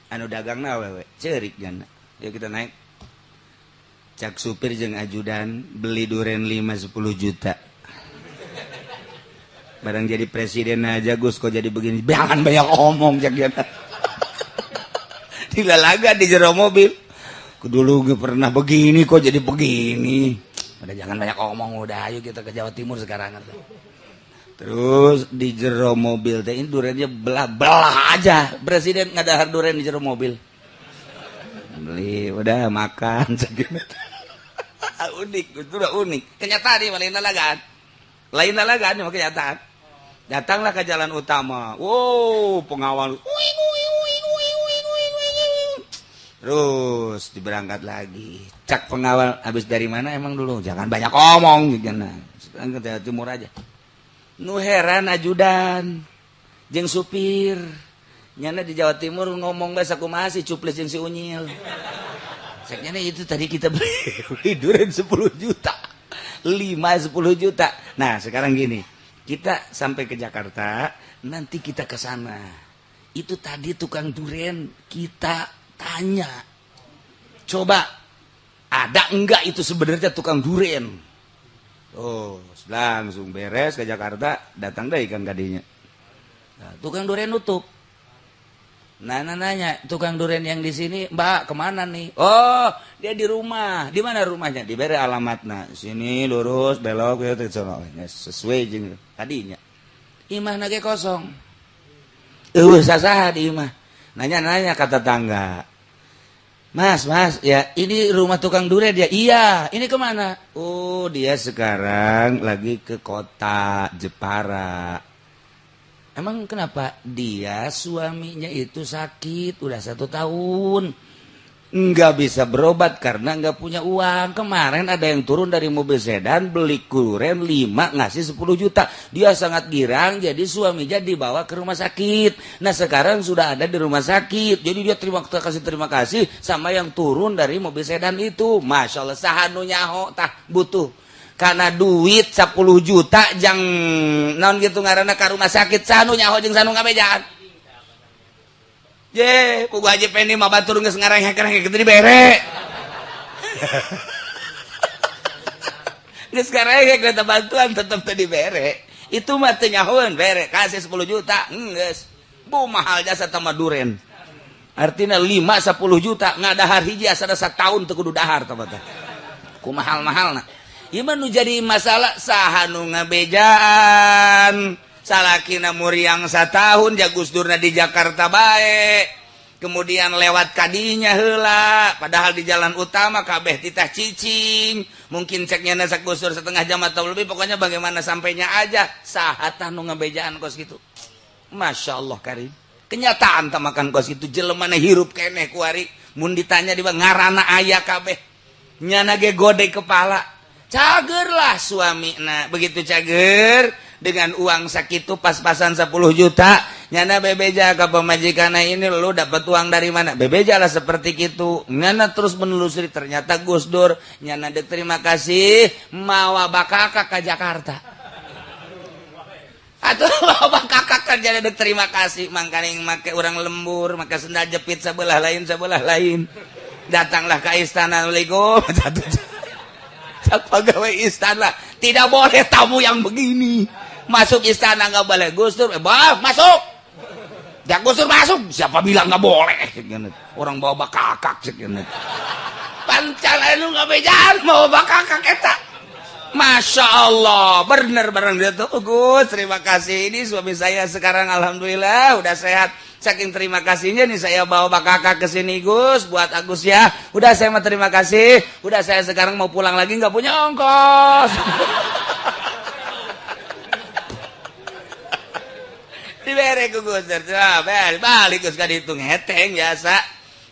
anu dagangna awewe cerik jana yuk kita naik cak supir jeung ajudan beli duren 5 10 juta barang jadi presiden aja Gus kok jadi begini jangan banyak omong cak dia dilalaga di jero mobil dulu gue pernah begini kok jadi begini udah jangan banyak omong udah ayo kita ke Jawa Timur sekarang terus di jero mobil teh ini durennya belah aja presiden ngadahar duren di jero mobil beli udah makan unik itu udah unik kenyataan nih lain lalagaan cuma kenyataan datanglah ke jalan utama wow pengawal terus diberangkat lagi cak pengawal habis dari mana emang dulu jangan banyak omong gitu nah sekarang ke Jawa Timur aja nu heran ajudan jeung supir nyana di Jawa Timur ngomong bahasa kumaha si cuplis jeung si unyil seknya itu tadi kita beli duren 10 juta 5 10 juta nah sekarang gini kita sampai ke Jakarta nanti kita ke sana itu tadi tukang duren kita tanya coba ada enggak itu sebenarnya tukang duren oh langsung beres ke Jakarta datang deh ikan kadinya nah, tukang duren nutup nanya tukang duren yang di sini mbak kemana nih oh dia di rumah di mana rumahnya diberi alamatnya sini lurus belok gitu sesuai jeung tadinya imah nage kosong sasaha di imah nanya ke tetangga Mas, ya ini rumah tukang durian dia. Iya, ini kemana? Oh, dia sekarang lagi ke kota Jepara. Emang kenapa? Dia suaminya itu sakit, udah 1 tahun. Nggak bisa berobat karena nggak punya uang. Kemarin ada yang turun dari mobil sedan, beli durian 5, ngasih 10 juta. Dia sangat girang, jadi suaminya dibawa ke rumah sakit. Nah sekarang sudah ada di rumah sakit. Jadi dia terima kasih sama yang turun dari mobil sedan itu. Masya Allah, sahanu nyaho tah butuh. Karena duit 10 juta jang naon gitu ngaranna ka rumah sakit, sahanu nyaho jeung sahanu ngabejaan. Ye, pugu Haji Pendi mah batur geus ngareng-ngareng kitu dibere. Geus ngareng kita bantuan tetep teu dibere. Itu mah teu nyahoeun bere, kasih 10 juta, geus. Bu mahal jasa tama duren. Artina 5-10 juta ngadahar hiji asana sataun teu kudu dahar tah tah. Ku mahal-mahalna. Ieu mah nu jadi masalah saha nu ngabejaan. Salakina muriang 1 tahun jagus durna di Jakarta bae, kemudian lewat kadinya heula, padahal di jalan utama kabeh titah cicing, mungkin ceknya nasa gusdur setengah jam atau lebih, pokoknya bagaimana sampainya aja, sahatah nu ngabejaan kos gitu. Masya Allah karim, kenyataan tamakan kos itu jelemana hirup keneh kuari, mun ditanya di ngarana aya kabeh, nyana ge gode kepala, cager lah suamina, begitu cager. Dengan uang sakitu pas-pasan 10 juta nyana bebeja ke pemajikana ini lu dapat uang dari mana? Bebeja lah seperti itu. Nyana terus menelusuri ternyata Gus Dur nyana dek terima kasih mawa bakakak ke Jakarta. Atuh mawa bakakak kan jadi dek terima kasih mangkaning make urang lembur maka sendal jepit sebelah lain. Datanglah ke istana Assalamualaikum. Sak pegawai istana tidak boleh tamu yang begini. Masuk istana nggak boleh. Gus Dur, masuk. Ya Gus Dur masuk. Siapa bilang nggak boleh? Orang bawa bakakak sekian. Pancalan lu nggak bejaan mau bakakak eta. Masya Allah, bener gitu. Gus, terima kasih. Ini suami saya sekarang alhamdulillah udah sehat. Saking terima kasihnya nih saya bawa bakakak ke sini Gus, buat Agus ya. Udah saya mau terima kasih. Udah saya sekarang mau pulang lagi nggak punya ongkos. Dibere ku Gus Dur, balik Gus ka dihitung heteng biasa.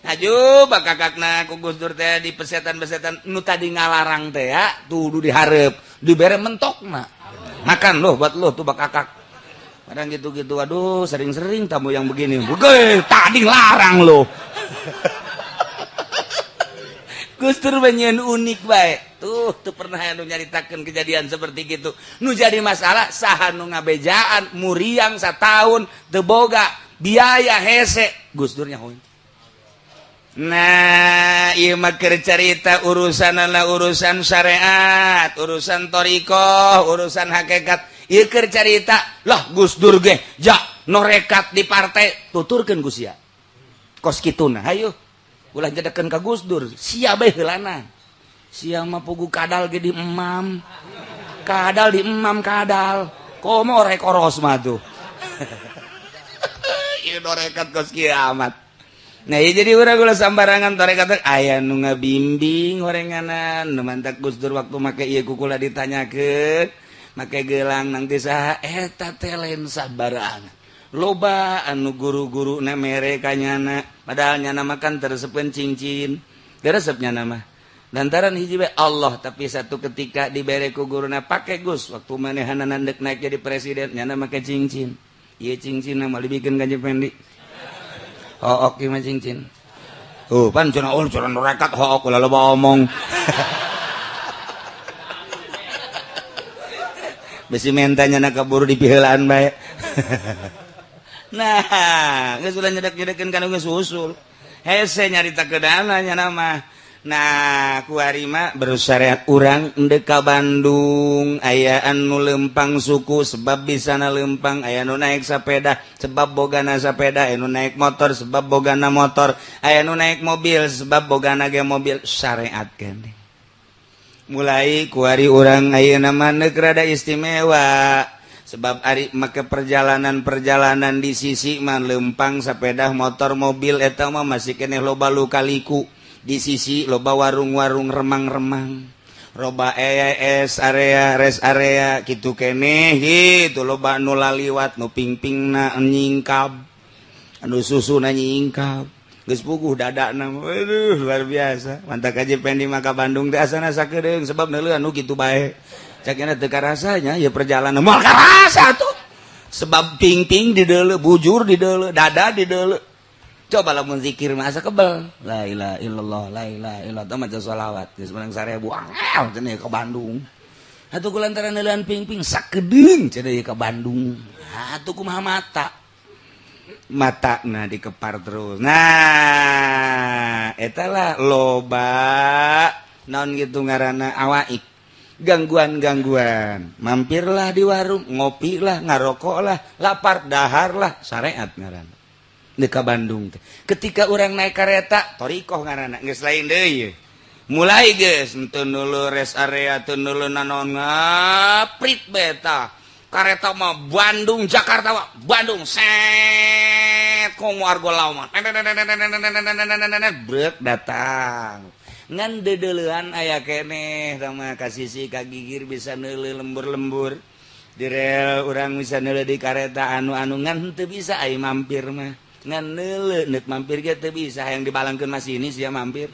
Aju bakakakna ku Gus Dur teh di pesetan-pesetan nu tadi ngalarang teh ya, tuh dihareup, dibere mentokna. Makan loh buat lo tuh bakakak. Kadang gitu-gitu, aduh sering-sering tamu yang begini. Beugeul, tadi larang lo. Gus Dur banyak unik baik. Tuh pernah anu nyaritakeun kejadian seperti gitu. Nu jadi masalah saha nu ngabejaan muriang 1 tahun teu boga biaya hese Gus Dur nyahoeun. Nah, ieu mah keur carita urusanna urusan syariat, urusan thariqah, urusan hakikat. Ieu keur carita lah Gus Dur ge ja norekat di partai tuturkeun Gus ya. Kos kituna hayu ulah jadakeun ka Gus Dur sia bae heulana. Sia mah pugu kadal ge di emam. Kadal di emam kadal. Komo rek oros mah tuh. Ieu norekat kos kiamat. Nah, jadi urang ulah sambarangan torekat aya nu ngabimbing horenganan. Nu mantak Gus Dur waktu make ieu kukula ditanyakeun, make gelang nanti saha eta teh lensa barang. Loba anu guru-guru na mere kanyana, padahal nyana makan teresepkeun cincin. Diresepnya nama. Lantaran hiji bae Allah, tapi satu ketika dibere ku guruna pake Gus waktu manehana nandek naik jadi presiden nyana make cincin. Ieu cincin mah dibikeun Kanjeng Pendi. Hook ieu mah cincin. Pan cenah cenah norekat hook ulah loba omong. Besi mentanya na kaburu dipiheulaan bae. Nah, geus ulah nyedek-nyedekeun kana geus usul. Hese nyarita keudana nama. Nah, kuari mah bersyariat urang endek ka Bandung, aya anu lempang suku sebab bisana lempang, aya nu naik sapeda sebab bogana sapeda, aya nu naik motor sebab bogana motor, aya nu naik mobil sebab bogana ge mobil, syariat keneh. Mulai kuari urang ayeuna mah neuk rada istimewa. Sebab ari make perjalanan-perjalanan di sisi mah lempang sepeda motor mobil eta mah masih keneh loba luka-liku di sisi loba warung-warung remang-remang, loba area rest area gitu keneh gitu, loba anu laliwat nu pingpingna nyingkap, anu susuna nyingkap, geus puguh dadana, waduh luar biasa. Mantap aja pengen di maka Bandung teh asana sakedeung sebab neuleuh anu kitu bae. Cakna teu karasanya ya perjalanan moal karasa tuh. Sebab pingping di deuleu, bujur di deuleu, dada di deuleu. Coba lamun zikir masa kebal. La ilaha illallah, la ilaha illallah, maca shalawat. Geus menang 1000 angel cenah ka Bandung. Atuh kulantaran neuleun pingping sakedeung cenah ka Bandung. Atuh kumaha matana dikepar terus. Nah, eta lah loba naon kitu ngaranna awaik. Gangguan-gangguan. Mampirlah di warung, ngopilah, ngarokoklah, lapar dahar lah, syariat ngaranna. Deka Bandung teh. Ketika orang naik kereta, torikoh ngaranna, geus lain deui. Mulai geus teu neuleuh rest area, teu neuleuh nanon ngaprit beta. Kareta mah Bandung Jakarta mah Bandung set komo argo lauma. Brek datang. Ngan dedeleuan aya keneh sama kasisi ka gigir bisa neuleuh lembur-lembur. Di rel urang bisa neuleuh di kareta anu-anu ngan teu bisa ai mampir mah. Ngan neuleuh neuk mampir ge teu bisa hayang dibalangkeun masinis sia mampir.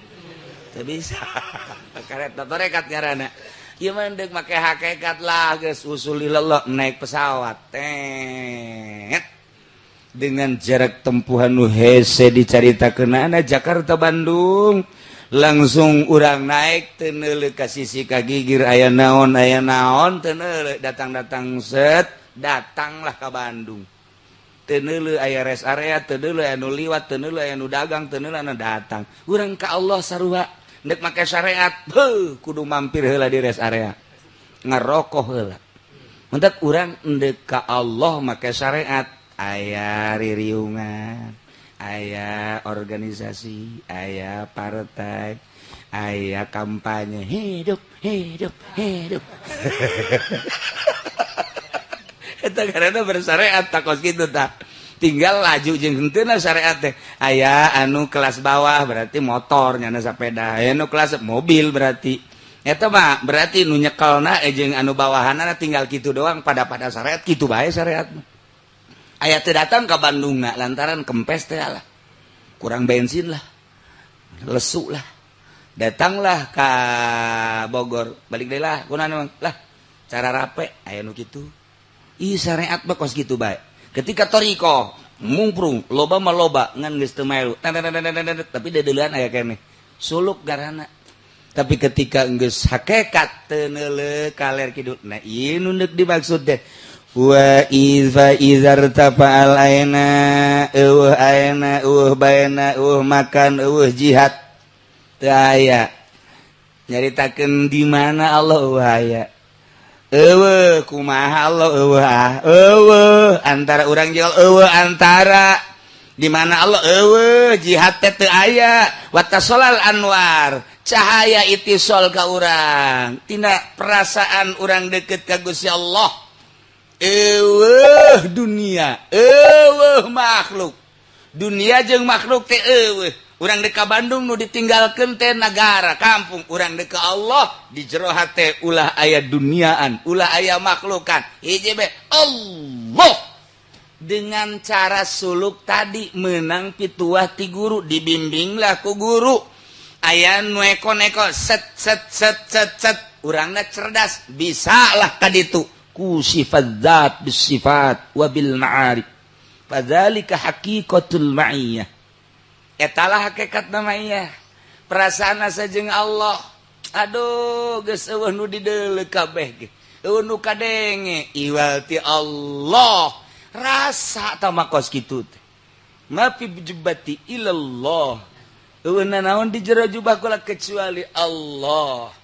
Teu bisa. Kareta torekat ngaranna. Ieu mah deuk make hakikat lah geus usulillah naik pesawat. Tet. Dengan jarak tempuh anu hese dicaritakeunana Jakarta Bandung. Langsung urang naik teu neuleuh ka sisi ka gigir aya naon teu neuleuh datang set datanglah ka Bandung. Teu neuleuh aya rest area, teu neuleuh anu liwat, teu neuleuh anu dagang, teu neuleuh anu datang. Urang ka Allah sarua neuk make syariat, kudu mampir heula di rest area. Ngarokok heula. Mentek urang endek ka Allah make syariat aya ririungan, aya organisasi, aya partai, aya kampanye hidup. Eta karena bersyariat takos kitu tah. Tinggal laju jeung henteuna syariat teh. Aya anu kelas bawah berarti motor nyana sepeda, aya anu kelas mobil berarti. Eta mah berarti nu nyekelna jeung anu bawahanna tinggal kitu doang pada syariat kitu bae syariat. Aya teu datang ka Bandungna lantaran kempes teh lah. Kurang bensin lah. Lesu lah. Datanglah ka Bogor, balik deui lah kunaon lah. Cara rape aya nu kitu. Ih syariat mah kos kitu bae. Ketika toriko mungprung loba mah loba ngan geus teu melu. Tapi dedeleuan aya keneh. Suluk garana. Tapi ketika geus hakikat teu neuleuh kaler kidul. Nah, ieu nu deuk dimaksud teh. Wa iza izartafa'al aina aina baina makan jihad. Teu aya. Nyaritakeun di mana Allah aya. Kumaha Allah antara urang jeung antara di mana Allah jihad teh teu aya watasolal anwar cahaya itisol ka urang tina perasaan urang deukeut ka Gusti Allah dunia makhluk dunia jeung makhluk teh urang deka Bandung nu ditinggalkeun teh nagara kampung urang deka Allah di jero hate ulah aya duniaan ulah aya makhlukan hiji be Allah dengan cara suluk tadi menang pituah ti guru dibimbinglah ku guru aya nu eko-neko set urangna cerdas bisalah ka ditu ku sifat zat bisifat wa bil ma'arif fadzalika haqiqatul ma'iyah. Etalah hakikat namanya perasaan asa jeung Allah. Aduh geus eueuh nu dideuleuh kabeh ge. Eueuh nu kadenge iwal ti Allah. Rasa tah makos kitu teh. Ma fi jubati ilallah. Eueuh naon di jero jubah kula kecuali Allah.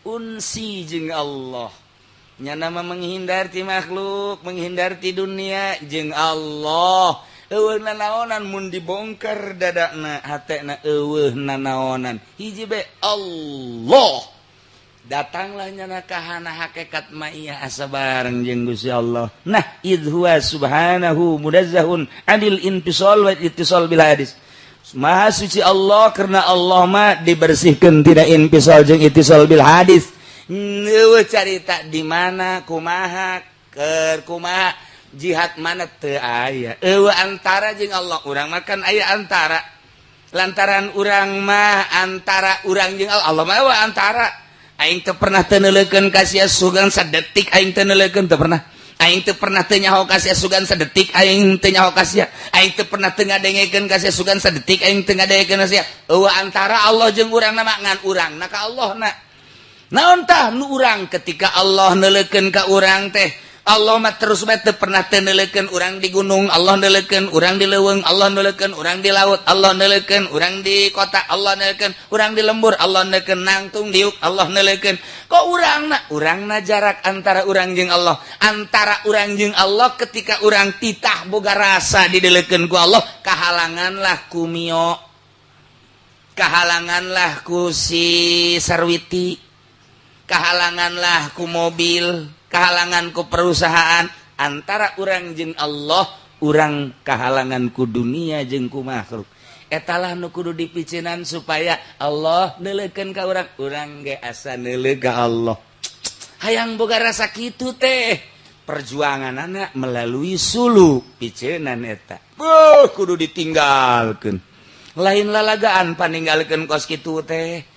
Unsi jeung Allah. Nyana mah menghindar ti makhluk, menghindar ti dunia jeung Allah. Eueuh nanaonan mun dibongkar dadana hatena eueuh nanaonan hiji be Allah datanglah nyana kahana hakikat ma'iyah asa bareng jeung Gusti Allah. Nah idhuwa subhanahu mudazzahun adil intisal wa ittisal bil hadis Maha suci Allah karena Allah mah dibersihkan tina infisal jeung ittisal bil hadis. Carita di mana kumaha keur kumaha jihad mana teu aya. Antara jeung Allah urang makan aya antara. Lantaran urang mah antara urang jeung Allah mah antara. Aing teu pernah teu neuleukeun kasih sugan sadetik aing teu neuleukeun teu pernah. Aing teu pernah teu nyaho kasih sugan sadetik aing teu nyaho kasih. Aing teu pernah teu ngadengekeun kasih sugan sadetik aing teu ngadengekeun kasih. Antara Allah jeung urang mah ngan urangna ka Allahna. Naon tah nu urang ketika Allah neuleukeun ka urang teh Allah mah terus bae teu pernah teu neuleukeun urang di gunung, Allah neuleukeun urang di leuweung, Allah neuleukeun urang di laut, Allah neuleukeun urang di kota, Allah neuleukeun urang di lembur, Allah neuleukeun nangtung diuk, Allah neuleukeun. Kok urangna jarak antara urang jeung Allah. Antara urang jeung Allah ketika urang titah boga rasa dideleukeun ku Allah, kahalanganlah ku mio. Kahalanganlah ku si sarwiti. Kahalanganlah ku mobil. Kahalangan ku perusahaan. Antara urang jeung Allah, urang kahalangan ku dunia jeung ku makhluk. Etalah nu kudu dipicinan supaya Allah neuleukeun ka urang, urang ge asa neuleuh ka Allah. Hayang boga rasa kitu teh. Perjuanganana melalui sulu picinan eta. Kudu ditinggalkeun. Lain lalagaan paninggalkeun kos kitu teh.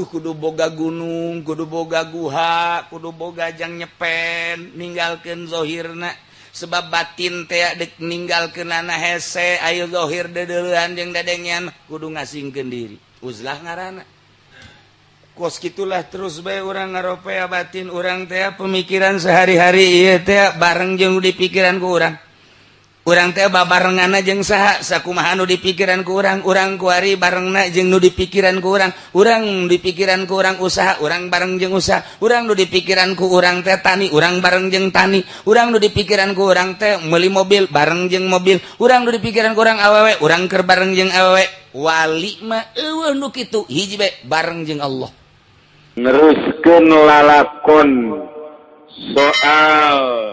Kudu boga gunung, kudu boga guha, kudu boga jang nyepen, ninggalkeun zohirna. Sebab batin teh dek ninggalkeunana hese, ayo zohir deuleuhan jeung dadengian kudu ngasingkeun diri. Uzlah ngaranna. Kos kitulah terus bae urang ngaropea batin urang teh pemikiran sehari-hari ieu teh bareng jeung di pikiran ku urang. Urang teh babarenganna jeung saha sakumaha nu dipikiran ku urang, urang kuari barengna jeung nu dipikiran ku urang, urang nu dipikiran ku urang usaha, urang bareng jeung usaha, urang nu dipikiran ku urang teh tani, urang bareng jeung tani, urang nu dipikiran ku urang teh meuli mobil bareng jeung mobil, urang nu dipikiran ku urang awewe, urang keur bareng jeung awewe. Wali mah eueuh nu kitu hiji bae bareng jeung Allah. Neruskeun lalakon soal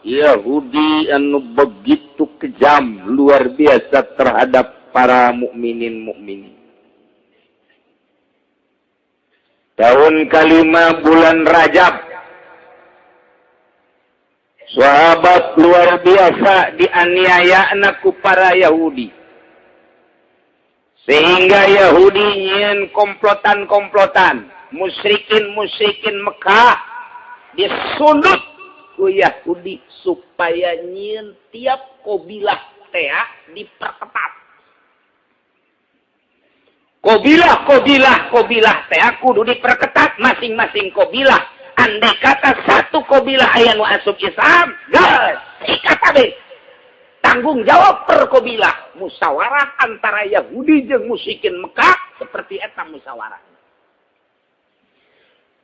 Yahudi anu begitu kejam luar biasa terhadap para mukminin. Tahun kelima bulan Rajab, sahabat luar biasa dianiaya ku para Yahudi, sehingga Yahudi nyen komplotan musyrikin Mekah disundut ku Yahudi supaya nyin tiap kabilah teh diperketat. Kabilah teh kudu diperketat masing-masing kabilah. Andai kata satu kabilah aya nu asup Islam, geus sikat kabeh. Tanggung jawab per kabilah. Musyawarah antara Yahudi jeung musyrikin Mekah seperti eta musyawarah.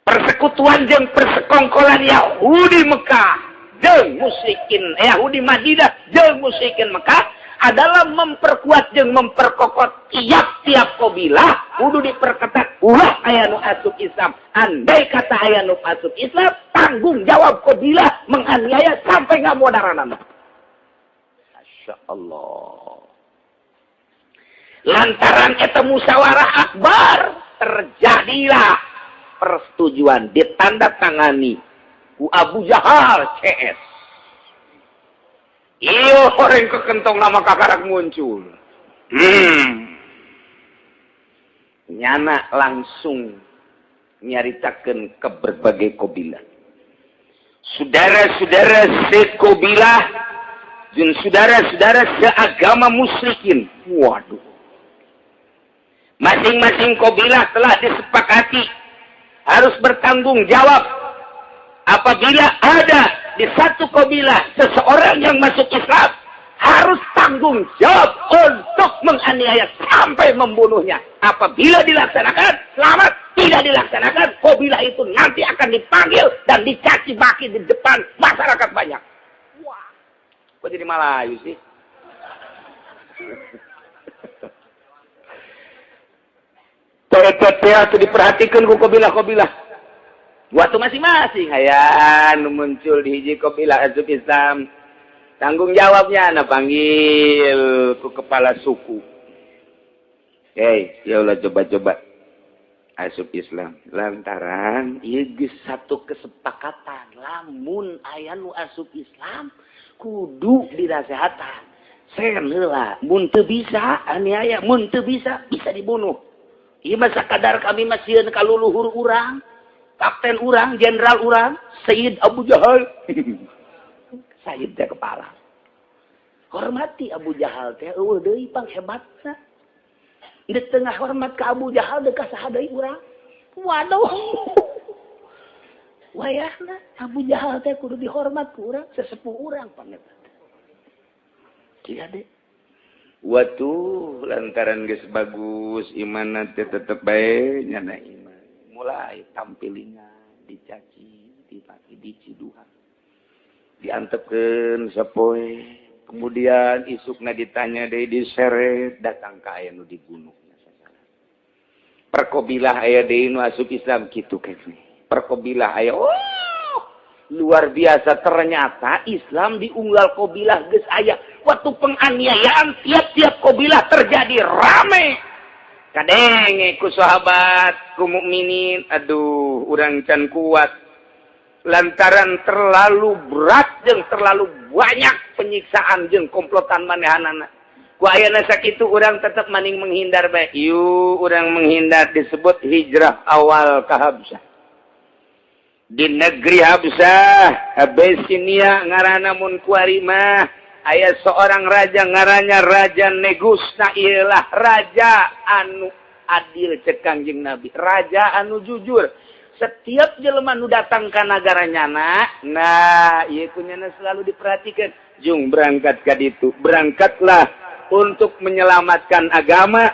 Persekutuan jeung persekongkolan Yahudi Mekah jeung musyrikin Yahudi Madinah jeung musyrikin Mekah adalah memperkuat jeung memperkokot tiap-tiap kabilah kudu diperketat ulah aya nu asup Islam. Andai kata aya nu asup Islam, tanggung jawab kabilah menganiaya sampai ngamodaranana. Masyaallah. Lantaran eta musyawarah akbar terjadilah persetujuan ditandatangani ku Abu Jahal CS. Iyo orang kekentong nama kakarak muncul. Nyana langsung nyaritakeun ke berbagai kabilah. Saudara-saudara sekabilah dan saudara-saudara seagama musyrikin. Waduh. Masing-masing kabilah telah disepakati harus bertanggung jawab apabila ada di satu kabilah seseorang yang masuk Islam harus tanggung jawab untuk menganiaya sampai membunuhnya. Apabila dilaksanakan selamat, tidak dilaksanakan kabilah itu nanti akan dipanggil dan dicaci maki di depan masyarakat banyak. Wah, kok jadi Melayu sih? Tete diperhatikan ku kabilah-kabilah. Waktu masing-masing aya nu muncul di hiji kabilah asup Islam. Tanggung jawabnya panggil ku kepala suku. Ya Allah coba-coba asup Islam lantaran ieu geus satu kesepakatan lamun aya nu asup Islam kudu dirasehatan sen heula mun teu bisa aniaya mun teu bisa dibunuh ieu mah sakadar kami mah sieun ka luluhur urang kapten urang jenderal urang Sayyid Abu Jahal Sayyid teh kepala hormati Abu Jahal teh eueuh deui pang hebatna di tengah hormat ke Abu Jahal deuk sahadai urang. Waduh. Wayahna Abu Jahal teh kudu dihormat ku urang, sesepuh urang pangetan. Kieu deh. Watuh lantaran geus bagus imanna teh tetep bae nyana iman. Mulai tampilingan dicaci, dipake diciduhan. Diantepkeun sapoe. Kemudian isukna ditanya deui diseret datang ka aya nu dibunuh. Perkobilah aya deui nu asup Islam kitu kene. Perkobilah aya luar biasa ternyata Islam diunggal kobilah geus aya. Waktu penganiayaan tiap-tiap kobilah terjadi rame. Kadenge ku sahabat, ku mukminin, aduh urang can kuat. Lantaran terlalu berat jeung terlalu banyak penyiksaan jeung komplotan manehanana. Ku ayeuna sakitu urang tetep maning menghindar bae. Ieu urang menghindar disebut hijrah awal ka Habsyah. Di negeri Habsyah, Abyssinia ngaranna mun kuari mah aya seorang raja ngarannya Raja Negus. Nah ialah raja anu adil cek Kangjeng Nabi, raja anu jujur. Setiap jelema nu datang ka nagaranya nah ieu kunyana selalu diperhatikan. Jung berangkat ka ditu, berangkatlah untuk menyelamatkan agama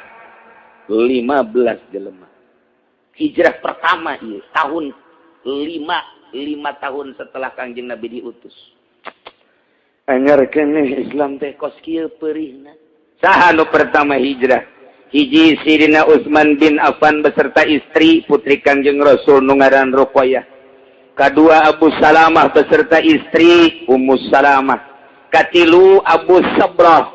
15 jelema. Hijrah pertama ieu tahun 5 tahun setelah Kangjeng Nabi diutus. Anyar keneh Islam teh kos kieu peurihna. Saha nu pertama hijrah? Hiji Sidina Utsman bin Affan beserta istri putri Kangjeng Rasul nu ngaran Ruqayyah. Kadua Abu Salamah beserta istri Ummu Salamah. Katilu Abu Sabrah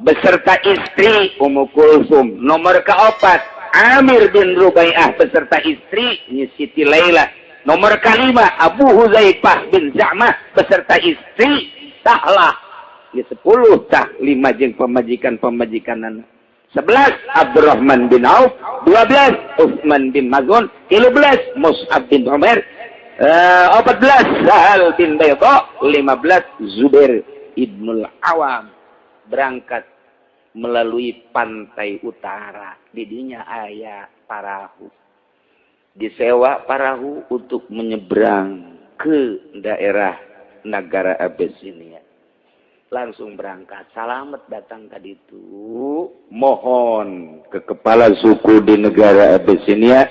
beserta istri Ummu Kulsum. Nomor kaopat Amir bin Rubai'ah beserta istri Siti Laila. Nomor kelima Abu Huzaifah bin Za'mah beserta istri Sahlah. 10 tah 5 jeung pamajikan-pamajikanana. 11 Abdurrahman bin Auf, 12 Utsman bin Maz'un, 13 Mus'ab bin Umair, 14 Sahal bin Bayda, 15 Zubair ibnul Awam. Berangkat melalui pantai utara. Didinya aya parahu. Disewa parahu untuk menyeberang ke daerah negara Abyssinia. Langsung berangkat, salamet datang ke ditu, mohon ke kepala suku di negara Abyssinia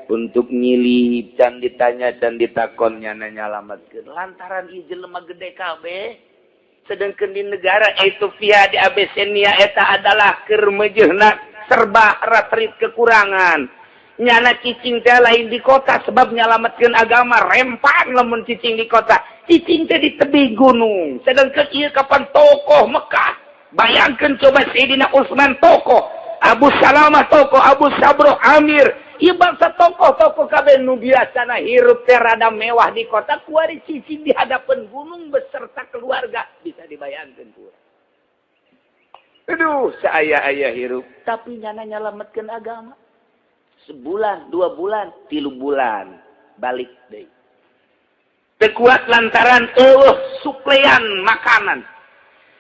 untuk nyilih can ditanya can ditakon nyana nyalametkeun lantaran ieu jelema gede kabeh sedangkeun di negara Ethiopia di Abyssinia eta adalah keur meujeuhna serba ratrit kekurangan nyana cicing teh lain di kota sebab nyalametkeun agama rempang lamun cicing di kota. Cicing teh di tebing gunung. Sedangkan ieu kapan tokoh Mekah. Bayangkan coba Sayyidina Utsman tokoh, Abu Salamah tokoh, Abu Sabro Amir. Ieu bangsa tokoh-tokoh kabeh nu biasana hirup teh rada mewah di kota kuari cicing di hadapan gunung beserta keluarga. Bisa dibayangkeun ku. Aduh, saaya-aya hirup tapi nyana nyalametkeun agama. Sebulan, 2 bulan, 3 bulan balik deui. Tekuat lantaran suplean makanan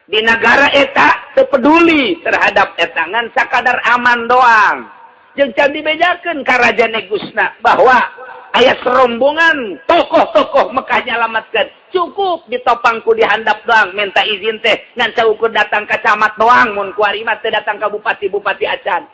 di negara eta teu peduli terhadap eta ngan sakadar aman doang jeung can dibejakeun ka Raja Negusna bahwa aya serombongan tokoh-tokoh Mekah nyalametkeun cukup ditopangku di handap doang minta izin teh ngan saukur datang ka camat doang mun kuari mah teu datang ka bupati acan.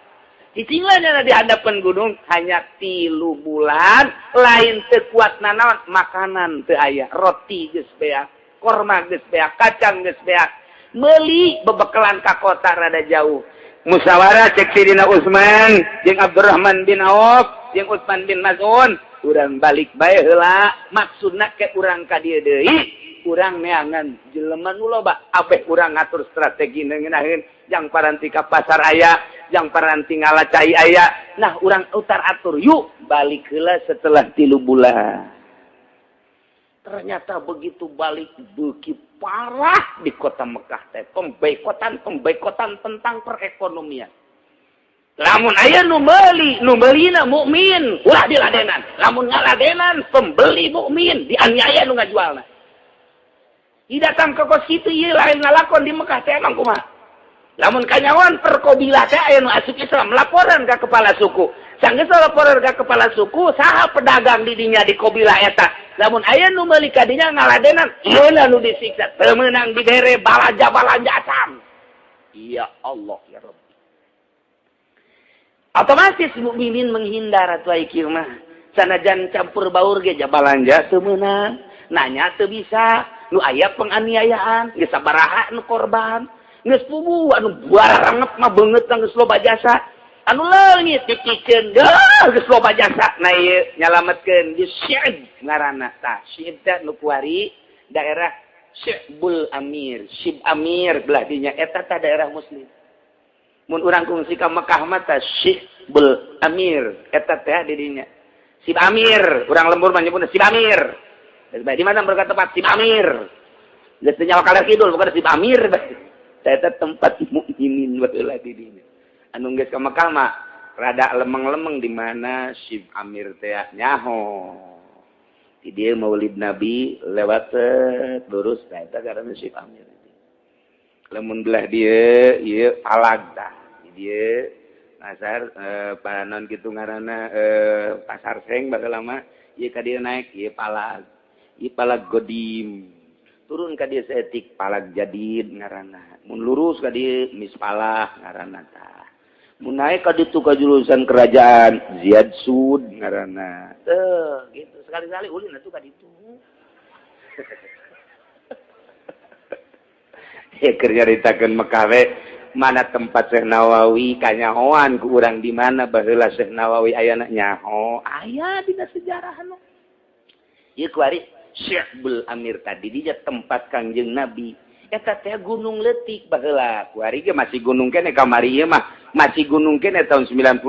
Cicingnya di hadapan gunung hanya 3 bulan lain tekuat nanaon makanan teu aya roti geus beak korma geus beak kacang geus beak meuli bebekalan ka kota rada jauh musyawarah cek Sidina Utsman jeung Abdurrahman bin Auf jeung Utsman bin Maz'un urang balik bae heula maksudna ke urang ka dieu deui urang neangan jelema nu loba abeh urang ngatur strategi neunaheun jang paranti ka pasar aya yang paranti ngalacai aya. Nah, urang utar atur, yuk balik heula setelah 3 bulan. Ternyata begitu balik beuki parah di kota Mekah teh, pemboikotan tentang perekonomian. Lamun aya nu meulina mukmin, ulah diladenan. Lamun ngaladenan pembeli mukmin, dianiaya nu ngajualna. Datang ke kos kitu ieu lain ngalakon di Mekah teh emang kumaha. Lamun kanyawan perkobilah teh aya nu asup Islam, laporan ka kepala suku. Sanggeus laporan ka kepala suku, saha pedagang di dinya di kobilah eta. Lamun aya nu meuli ka dinya ngaladenan, ieu nu disiksa, teu meunang dibere balanja asam. Ya Allah ya Rabb. Otomatis mukminin menghindar atuh ai kieu mah. Sanajan campur baur ge balanja teu meunang, nanya teu bisa, nu aya penganiayaan, geus sabaraha nu korban, geus pugu anu barangep mah beungeut geus loba jasa, anu leungit dicikeun geus loba jasa, na ieu nyalametkeun di Syib ngaranna tah. Syib teh nu kuari daerah Syibul Amir, Syib Amir belah dinya eta tah daerah muslim. Mun urang kungsi ka Mekah mah tah Syibul Amir eta teh di dinya. Syib Amir, urang lembur mah nyebutna Syib Amir. Di mana berkata tempat Syib Amir? Geus teu nyawa kaler kidul bukan Syib Amir. Eta tempat mukminin baheula di dinya. Anu geus ka Mekah mah rada lemeng-lemeng di mana Syib Amir teh nyaho. Di dieu Maulid Nabi lewat lurus eta karana Syib Amir. Lamun belah dieu ieu palag tah. Dieu pasar paranon kitu ngaranna pasar seng baheula mah ieu ka dieu naik ieu palag. Ieu palag Godim. Turun ka dieu seetik palag Jadid ngaranna. Mun lurus ka dieu Mispalah ngaranna tah. Mun naik ka ditu ka jurusan kerajaan Ziyad Sud ngaranna. Teuh gitu sekali-kali ulin atuh ka ditu. Ya keur nyaritakeun Mekah we mana tempat Syekh Nawawi kanyahoan ku urang di mana baheula Syekh Nawawi ayana nyaho aya dina sejarahna. Ieu kuari Syibul Amir tadi dia tempat Kangjeng Nabi. Eta teh gunung leutik baheula. Kuari ge masih gunung keneh kamari ieu mah masih gunung keneh tahun 90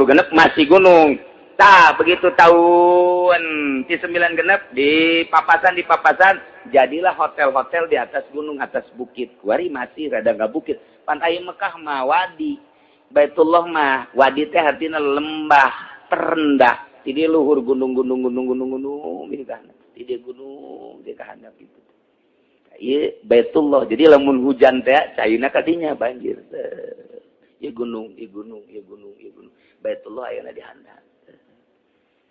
genep masih gunung. Tah begitu tahun 9 genep di papasan jadilah hotel-hotel di atas gunung atas bukit. Kuari masih rada enggak bukit. Pan aya Mekah mah wadi. Baitullah mah wadi teh artina lembah terendah. Di dieu luhur gunung di kana. Di dieu gunung di kahandap itu. Ieu Baitullah. Jadi lamun hujan teh caina ka dinya banjir. Ieu gunung. Baitullah aya di handap.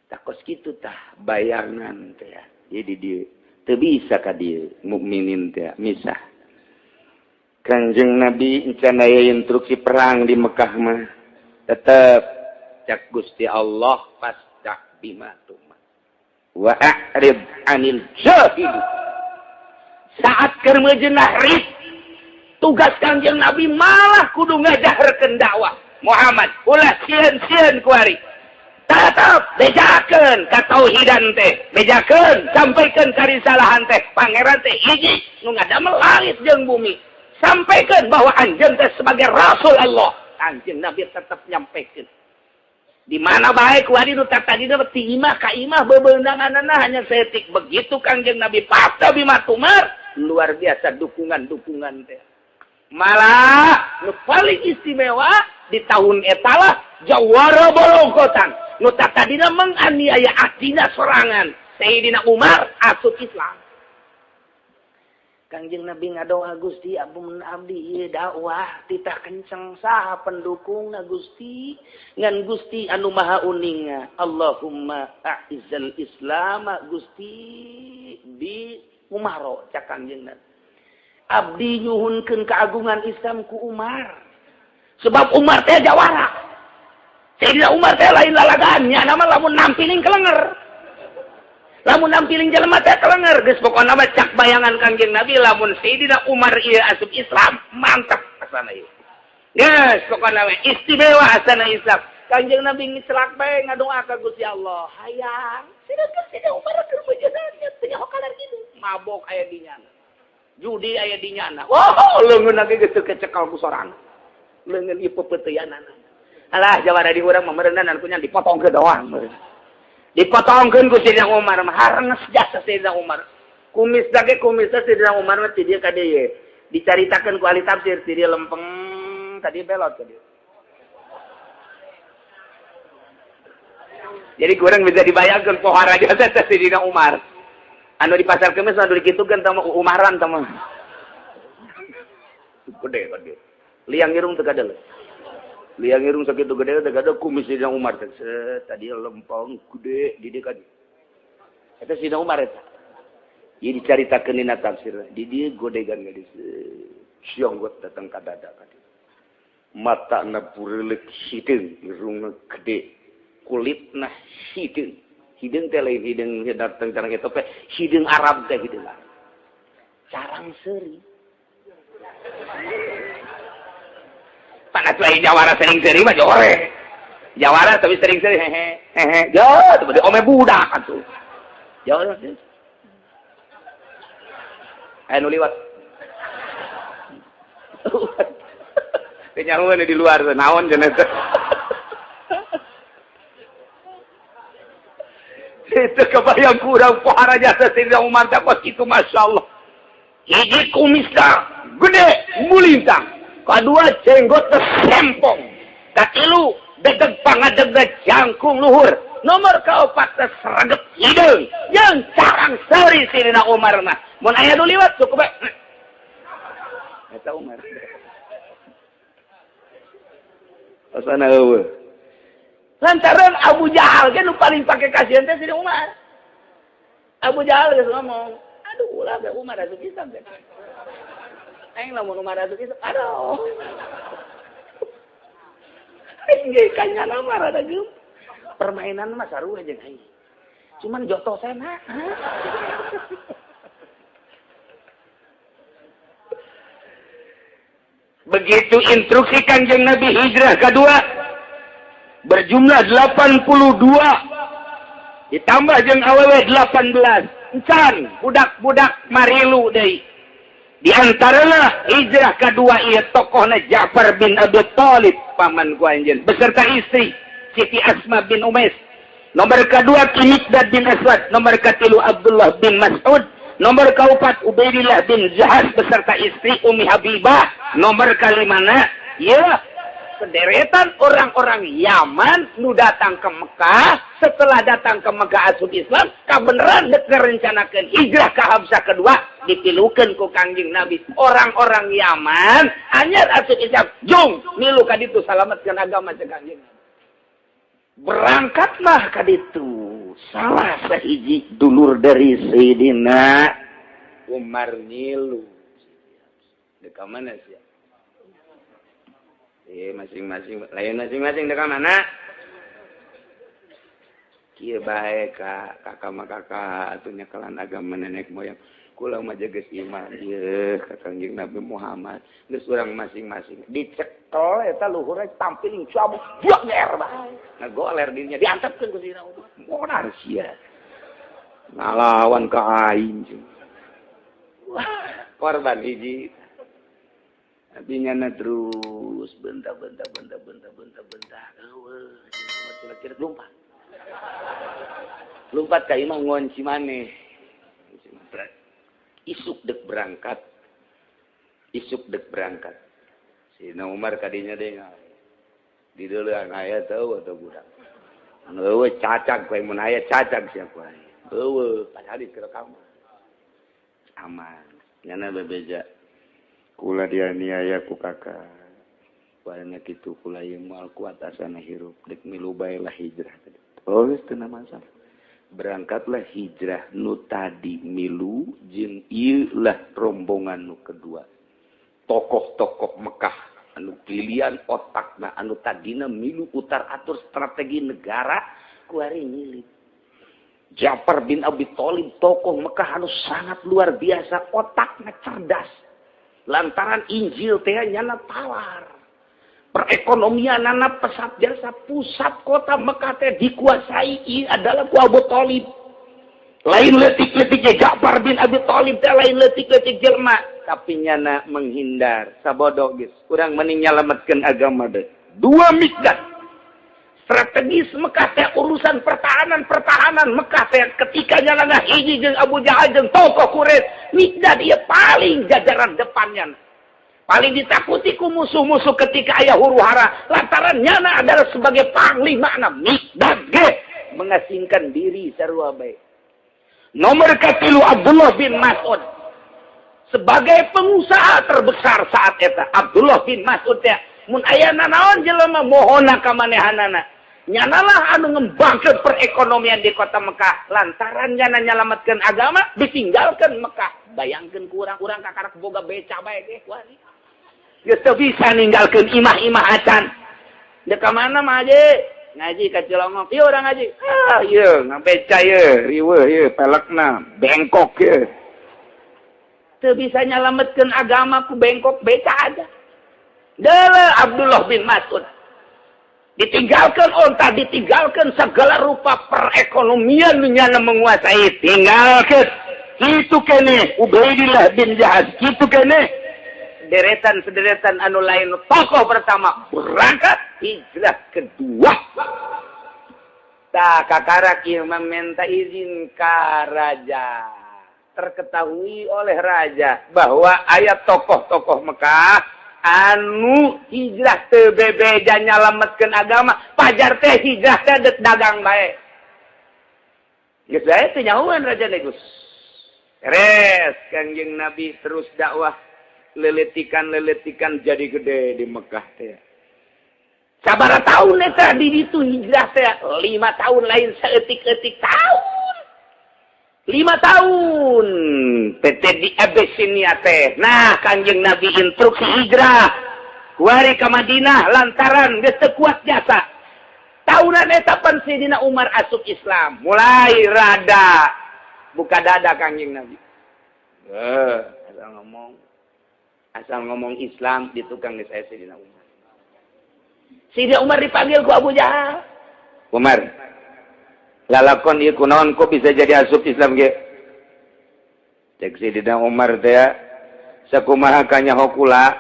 Takos kitu tah bayangan teh. Jadi dieu teu bisa ka dieu mukminin teh misah. Kanjeng Nabi encan aya instruksi perang di Mekah mah tetep cak Gusti Allah fastaq bima tuma wa a'rid 'anil jahil. Saat keur meujeuh rid tugas Kanjeng Nabi malah kudu ngajaharkeun dakwah. Muhammad ulah sieun-sieun kuari. Tetap bejakeun ka tauhidan teh, bejakeun sampaikeun karisalahan teh, pangeran teh hiji nu ngadamel langit jeung bumi. Sampaikan bahwa anjeun teh sebagai Rasul Allah. Anjeun Nabi tetap nyampaikan. Di mana baik wadi nu tadina ti imah ka imah bebeundanganna hanya setik begitu Kanjeng Nabi pasta bima tumar luar biasa dukungan teh. Malah nu paling istimewa di tahun eta lah jawara bolongkotan. Nu tadina menganiaya atina sorangan. Sayyidina Umar asup Islam. Kanjeng Nabi ngadoa Gusti ampun abdi ieu dakwah titah kenceng saha pendukungna Gusti ngan Gusti anu maha uninga. Allahumma a'izzal Islam Gusti bi umaro cak Kanjeng Nabi. Abdi nyuhunkeun keagungan Islam ku Umar. Sebab Umar teh jawara. Sayyidina Umar teh lain lalagannya nama lamun nampiling kelenger. Lamun nampiling jelema teh kelenger geus pokona mah cak bayangan Kanjeng Nabi lamun Sayyidina Umar ieu asup Islam mantap asana ieu. Geus pokona mah istimewa asana Islam. Kanjeng Nabi ngicelak bae ngadoa ka Gusti Allah. Hayang Sayyidina Umar keur bejeunanya teu nyaho kaler kitu. Mabok aya di nyana. Judi aya di nyana. Wah, leungeun ge geus kecekel ku sorang. leungeun ieu pepeuteyanana. Alah jawara di urang mah meureunna kunya dipotongkeun doang. Dipotongkeun ku Sayyidina Umar mah hareunges jasa Sayyidina Umar. Kumis lagi kumisnya Sayyidina Umar mah ti dieu ka dieu. Dicaritakeun ku ahli tafsir ti dieu lempeng tadi belot ka dieu. Jadi kurang bisa dibayangkan pohara jasa Sayyidina Umar. Anu di pasar kemis anu dikitukeun teh Umaran teh mah. Gede. Liang irung teu gadel. Liang irung sakitu gede teh gadel kumis Sayyidina Umar teh tadi lempeng gede di dieu ka dieu. Eta Sayyidina Umar eta. Ieu dicaritakeun dina tafsir. Di dieu godegan gadis. Sionggot datang ka dada ka dieu. Matana bureulek hideung, irungna gede. Kulitna hideung. Hideung teh lain hideung datang carang eta teh hideung Arab teh hideung. Carang seuri. Panas lain Jawara sering seuri mah jore. Jawara tapi sering seuri hehe. Ya, teu ome budak atuh. Jawara teh. Anu liwat. Kenyahuan di luar naon cenah teh. Itu kebayang kurang pohara jasa Sayyidina Umar tak pas itu Masya Allah. Hiji kumisna gede mulintang. Kedua jenggot sempong. Katilu degeg pangadegeg jangkung luhur. Nomor kaopat seragep hideung. Yang carang seuri Sayyidina Umar mah. Mun aya nu liwat cukup bae. Eta Umar. Asana eueuh. Lantaran Abu Jahal kan paling pakai kasihan teh Sayyidina Umar. Abu Jahal geus ngomong, aduh ulah ge Umar atuh kisah teh. Aing lamun Umar atuh kisah, aduh. Aing ge kanyana Umar ada geum. Permainan mah sarua jeung aing. Cuman jotosena. Begitu instruksi Kanjeng Nabi hijrah kedua berjumlah 82 ditambah jeung awewe 18 encan budak-budak marilu deui di antarana hijrah kedua ieu tokohna Ja'far bin Abi Thalib paman ku anjeun beserta istri Siti Asma bin Umais. Nomor kedua Miqdad bin Aswad, nomor ketilu Abdullah bin Mas'ud, nomor keempat Ubaidillah bin Zahas beserta istri Ummi Habibah, nomor kalimana ya sederetan orang-orang Yaman nu datang ke Mekah. Setelah datang ke Mekah asup Islam kabeneran dek rencanakeun hijrah ke Habsah kedua ditilukeun ku Kangjeng Nabi. Orang-orang Yaman anyar asup Islam jung milu ka ditu salametkeun agama cek Kangjeng Nabi. Berangkatlah ka ditu salah sahiji dulur dari Sayyidina Umar nyilu. Dek mana sih? Masing-masing lain masing-masing dek mana? Kieu bae ka kakak atunya kalan agama nenek moyang. Kula mah geus iman ieu ka Kanjeng Nabi Muhammad. Geus urang masing-masing dicekel eta luhurna tampiling cabuk buak nger bae. Ngagoler dirinya diantepkeun ku Sayyidina Umar. Monar sia. Ngalawan ka aing. Wah, korban hiji. Abinya na terus bentar. Kira-kira lompat ka imah ngonci maneh. Isuk dek berangkat. Sayyidina Umar kadinya deui. Di deuleung aya teu atau budak. Eueuh cacag bae mun aya cacag sia ku aya. Eueuh padahal direkam. Aman. Nyana bebeja. Kula dianiaya ku kakak. Barangnya kitu kula ieu moal kuat asana hirup. Dek milu bae lah hijrah tadi. Oh, geus teu masalah. Berangkatlah hijrah nu tadi milu jeung ieu lah rombongan nu kedua. Tokoh-tokoh Mekah anu pilihan otakna anu tadina milu utar atur strategi negara ku ari nyilih. Ja'far bin Abi Thalib tokoh Mekah anu sangat luar biasa, otakna cerdas. Lantaran Injil teh nyana tawar. Perekonomian anak pesat jasa pusat kota Mekah teh dikuasai adalah ku Abu Thalib. Lain letik-letiknya Ja'far bin Abi Thalib teh lain letik-letik jelema, tapi nyana menghindar. Sabodo geus, urang mending nyalametkeun agama deui. Dua Mikdad. Strategis Mekah teh urusan pertahanan Mekah teh ketika nyana hiji jeung Abu Jahal jeung tokoh Quraisy, Mikdad ieu paling jajaran depannya. Paling ditakuti ku musuh-musuh ketika aya huru-hara lantaran nyana adalah sebagai panglima Mikdad ge mengasingkan diri sarua bae. Nomor katilu Abdullah bin Mas'ud sebagai pengusaha terbesar saat eta. Abdullah bin Mas'ud teh mun aya nanaon jelema mohonna ka manehanana nyanalah anu ngembangkeun perekonomian di kota Mekah lantaran nyana nyalametkeun agama ditinggalkeun Mekah. Bayangkeun ku urang-urang kakarak boga beca bae ge wari geus teu bisa ninggalkeun imah-imah acan da ka mana mah aje ngaji ka Cilongok, ieu urang ngaji. Ah, ieu ngabeca ieu, riweuh ieu pelekna, bengkok ieu. Teu bisa nyalametkeun agama ku bengkok beca aja. Deuleu Abdullah bin Mas'ud. Ditinggalkeun onta, ditinggalkeun segala rupa perekonomian nya menguasai, tinggalkeun. Kitu keneh Ubaidillah bin Jahaz, kitu keneh sederetan anu lain tokoh pertama berangkat hijrah kedua. Tah kakarak ieu meminta izin ka raja. Terketahui oleh raja bahwa aya tokoh-tokoh Mekah anu hijrah teu bebeja nyalametkeun agama, pajar teh hijrah teh dagang bae. Geus bae teh nyahoan raja negus. Res Kangjeng Nabi terus dakwah. Leletikan jadi gede di Mekah teh. Sabaraha taun eta di ditu hijrah teh? 5 tahun lain saeutik-eutik tahun. 5 tahun. PT di Abyssinia teh. Nah, Kanjeng Nabi instruksi hijrah. Kuari ka Madinah lantaran geus teu kuat jasa. Tahunan eta pan Sayyidina Umar asup Islam. Mulai rada buka dada Kanjeng Nabi. Asal ngomong Islam di tukang geus aya Sayyidina Umar. Sayyidina Umar dipanggil ku Abu Jahal. Umar, lalakon ieu kunaon kok bisa jadi asup Islam ge? Cek Sayyidina Umar teh sakumaha ka nyaho kula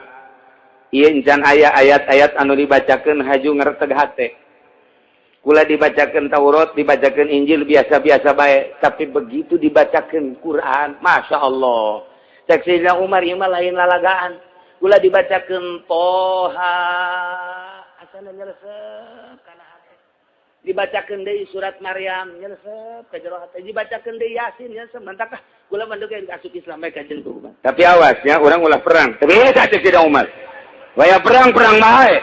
ieu encan aya ayat-ayat anu dibacakeun haju ngarteg hate. Kula dibacakeun Taurat, dibacakeun Injil biasa-biasa bae, tapi begitu dibacakeun Quran, Masya Allah. Cek Sayyidina Umar ieu mah lain lalagaan. Kula dibacakeun Toha, asana nyeresep kana hate. Dibacakeun deui surat Maryam, nyeresep ka jero hate. Dibacakeun deui Yasin, nyeresep. Mantakah kula mendukeun asup Islam bae ka jeung Umar. Tapi awas ya, urang ulah perang. Tapi cek Sayyidina Umar. Waya perang bae.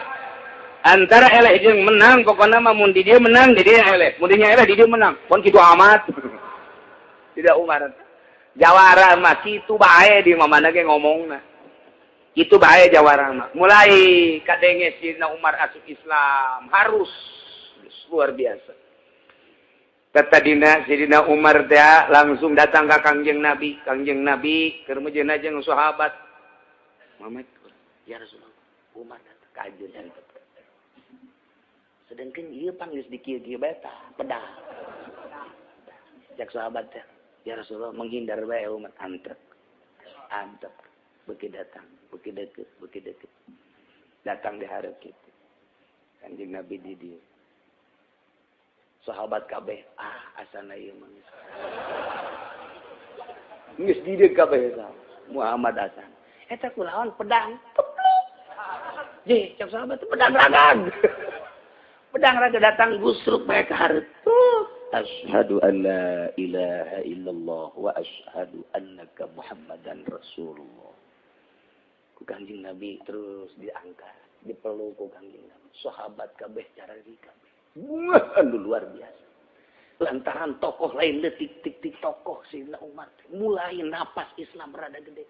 Antara eleh jeung menang, pokona mah mun di dieu menang, di dieu eleh. Mun dinya eleh, di dieu menang. Pon kitu amat. Tidak Umar. Jawara mah kitu bae di mamana ge ngomongna. Kitu bae jawara mah. Mulai kadenge Sayyidina Umar asup Islam, harus luar biasa. Kata dina Sayyidina Umar teh langsung datang ka Kangjeng Nabi. Kangjeng Nabi keur mejeuna jeung sahabat. Muhammad, ya Rasulullah, Umar datang ka ajeun. Sedangkan ieu panggil di kieu-kieu bae tah pedang. Jak sahabat teh, ya Rasulullah menghindar bae Umar, antep. Beuki datang, beuki deukeut. Datang di hareup kitu. Kanjeng Nabi di dieu. Sahabat kabeh, asana ieu mah. Geus di dieu kabeh tah. Muhammad asan. Eta kunaon pedang? Pepluk. Ye, cak sahabat pedang ragan. Pedang raga datang gusruk bae ka hareup. Asyhadu an la ilaha illallah wa asyhadu annaka Muhammadan Rasulullah. Ku Kanjeng Nabi terus diangkat, dipeluk ku Kanjeng Nabi. Sahabat kabeh carari kabeh. Aduh luar biasa. Lantaran tokoh lain detik-detik tokoh Sayyidina Umar mulai napas Islam rada gede.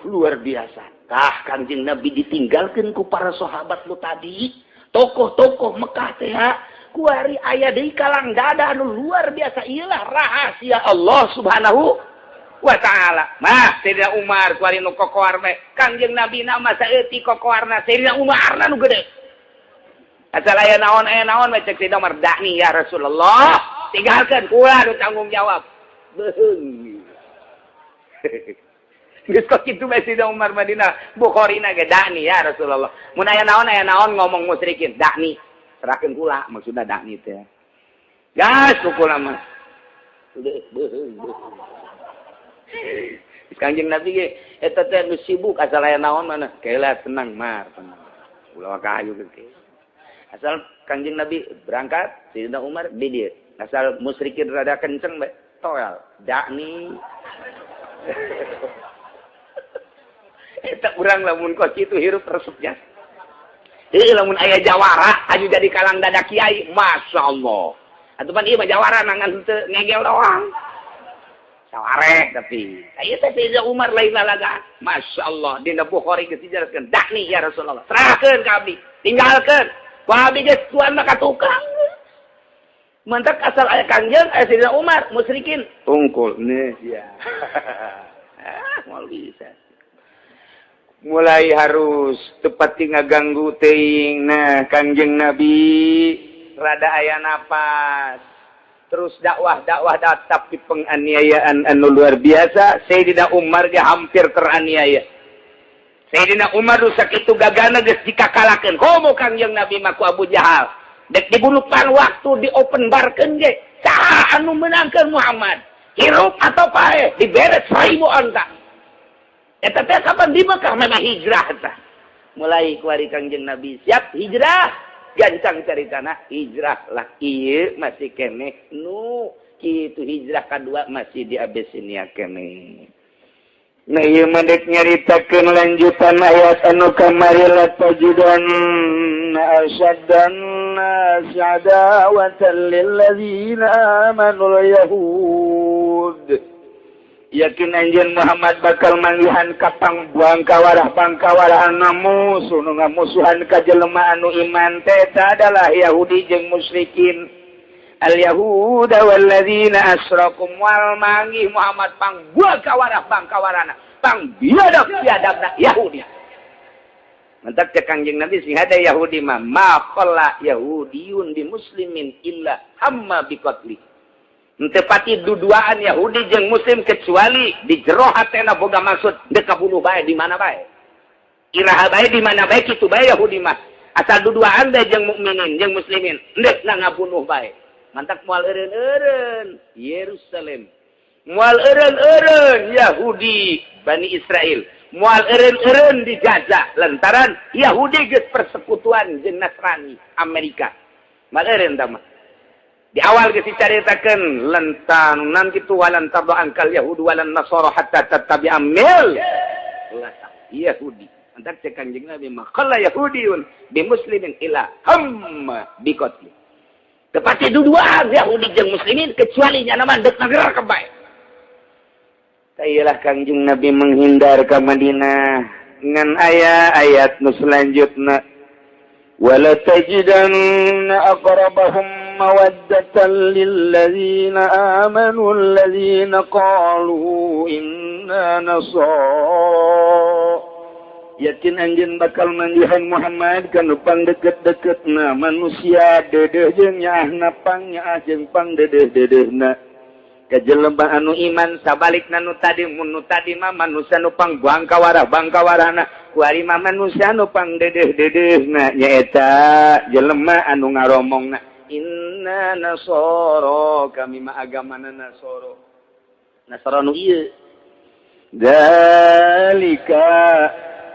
Luar biasa. Tah Kanjeng Nabi ditinggalkeun ku para sahabat lu tadi. Tokoh-tokoh Mekah teh kuari aya deui kalang dada anu luar biasa. Iyalah rahasia Allah Subhanahu wa taala. Mah Sayyidina Umar kuari nu kokoar mah Kanjeng Nabi na mah saeutik kokoarna Sayyidina Umar nu gede. Asal aya naon mah cek Sayyidina Umar, "Da'ni ya Rasulullah." tinggalkan kula nu tanggung jawab. Beheung. Geus kok kitu bae Sayyidina Umar Madinah, Bukhari-na ge dakni ya Rasulullah. Mun aya naon ngomong musyrikin, dakni. Serahkeun kula, maksudna dakni teh. Gas kula mah. Beheung. Kanjeng Nabi ge eta teh nu sibuk asal aya naon mana keula senang mar. Ulah kahayu ge. Asal Kanjeng Nabi berangkat, Sayyidina Umar di dieu. Asal musyrikin rada kenceng bae, toel, dakni. Eta urang lamun kok kitu hirup resepnya. Ieu lamun aya jawara aju jadi kalang dada kiai, masyaallah. Atuh pan ieu mah jawara nangan teu ngegel doang. Sawareh tapi. Aya teh Sayyidina Umar lain lalaga. Masyaallah dina Bukhari geus dijelaskeun, dakni ya Rasulullah. Serahkeun ka abdi, tinggalkeun. Ku abdi geus tuan mah ka tukang. Mantak asal aya Kangjeng aya Sayyidina Umar musyrikin tungkul nih ya. Moal bisa. Mulai harus tepati ngaganggu teuing. Nah, Kangjeng Nabi rada aya napas. Terus dakwah tapi penganiayaan anu luar biasa. Sayyidina Umar ge hampir teraniaya. Sayyidina Umar sakitu gagana geus dikakalakeun. Komo Kangjeng Nabi mah ku Abu Jahal. Dek dibunuhkan waktu di open barkeun ge. Saha anu menangkeun Muhammad? Hirup atau pae? Diberet 1000 onta. Eta teh kapan di Mekah memang hijrah tah. Mulai ku ari Kangjeng Nabi siap hijrah. Gancang caritana hijrah lah ieu masih keneh nu kitu hijrah kadua masih di Abyssinia keneh. Nah ieu mah dek nyaritakeun lanjutan ayat anu kamari la tajidan asyaddan nasi adawatan lil ladzina amanul yahud. Yakin anjeun Muhammad bakal manggihan ka pangkawarah musuh nu ngamusuhan ka jelema anu iman teh adalah Yahudi jeung musyrikin. Al yahuda wal ladzina asyraku wal manggih Muhammad pangkawarana pang biadab Yahudi. Mantap cek Kangjeng Nabi sing hade Yahudi mah ma qalla yahudiyun bi muslimin illa hamma bi qatli. Henteu pati duduaan Yahudi jeung muslim kecuali di jero hatena boga maksud deuk kabunuh bae di mana bae. Iraha bae di mana bae kitu bae Yahudi mah. Asal duduaan bae jeung mukminin jeung muslimin, deuk na ngabunuh bae. Mantap moal eureun-eureun Yerusalem. Moal eureun-eureun Yahudi Bani Israel. Moal eureun-eureun dijajah lantaran Yahudi geus persekutuan jeung Nasrani Amerika. Moal eureun tah mah. Di awal geus dicaritakeun lantanan kitu walan tabda angkal Yahud walan Nasara hatta tattabi'a mil. Yahudi. Antak cek Kanjeng Nabi mah qalla yahudiyun bi muslimin ila hamma bi qatli. Tepati duduan Yahudi jeung muslimin kecuali nya nama deuk nagara kebae. Taiyalah Kanjeng Nabi menghindar ka Madinah ngan aya ayat nu selanjutna wala tajidanna aqrabahum مودة للذين آمنوا الذين قالوا إنا نصارى. Yakin anjeun bakal mandihan Muhammad kana pangdeukeut-deuketna manusia deudeuh jeung nyaahna pangnyaah jeung pangdeudeuh-deudeuhna. Ka jelema anu iman sabalikna nu tadi mah manusia nu bangkawarana ku ari mah manusia nu pangdeudeuh-deudeuhna nyaeta jelema anu ngaromongna inna nasara kami mah agamana nasara nu ieu dalika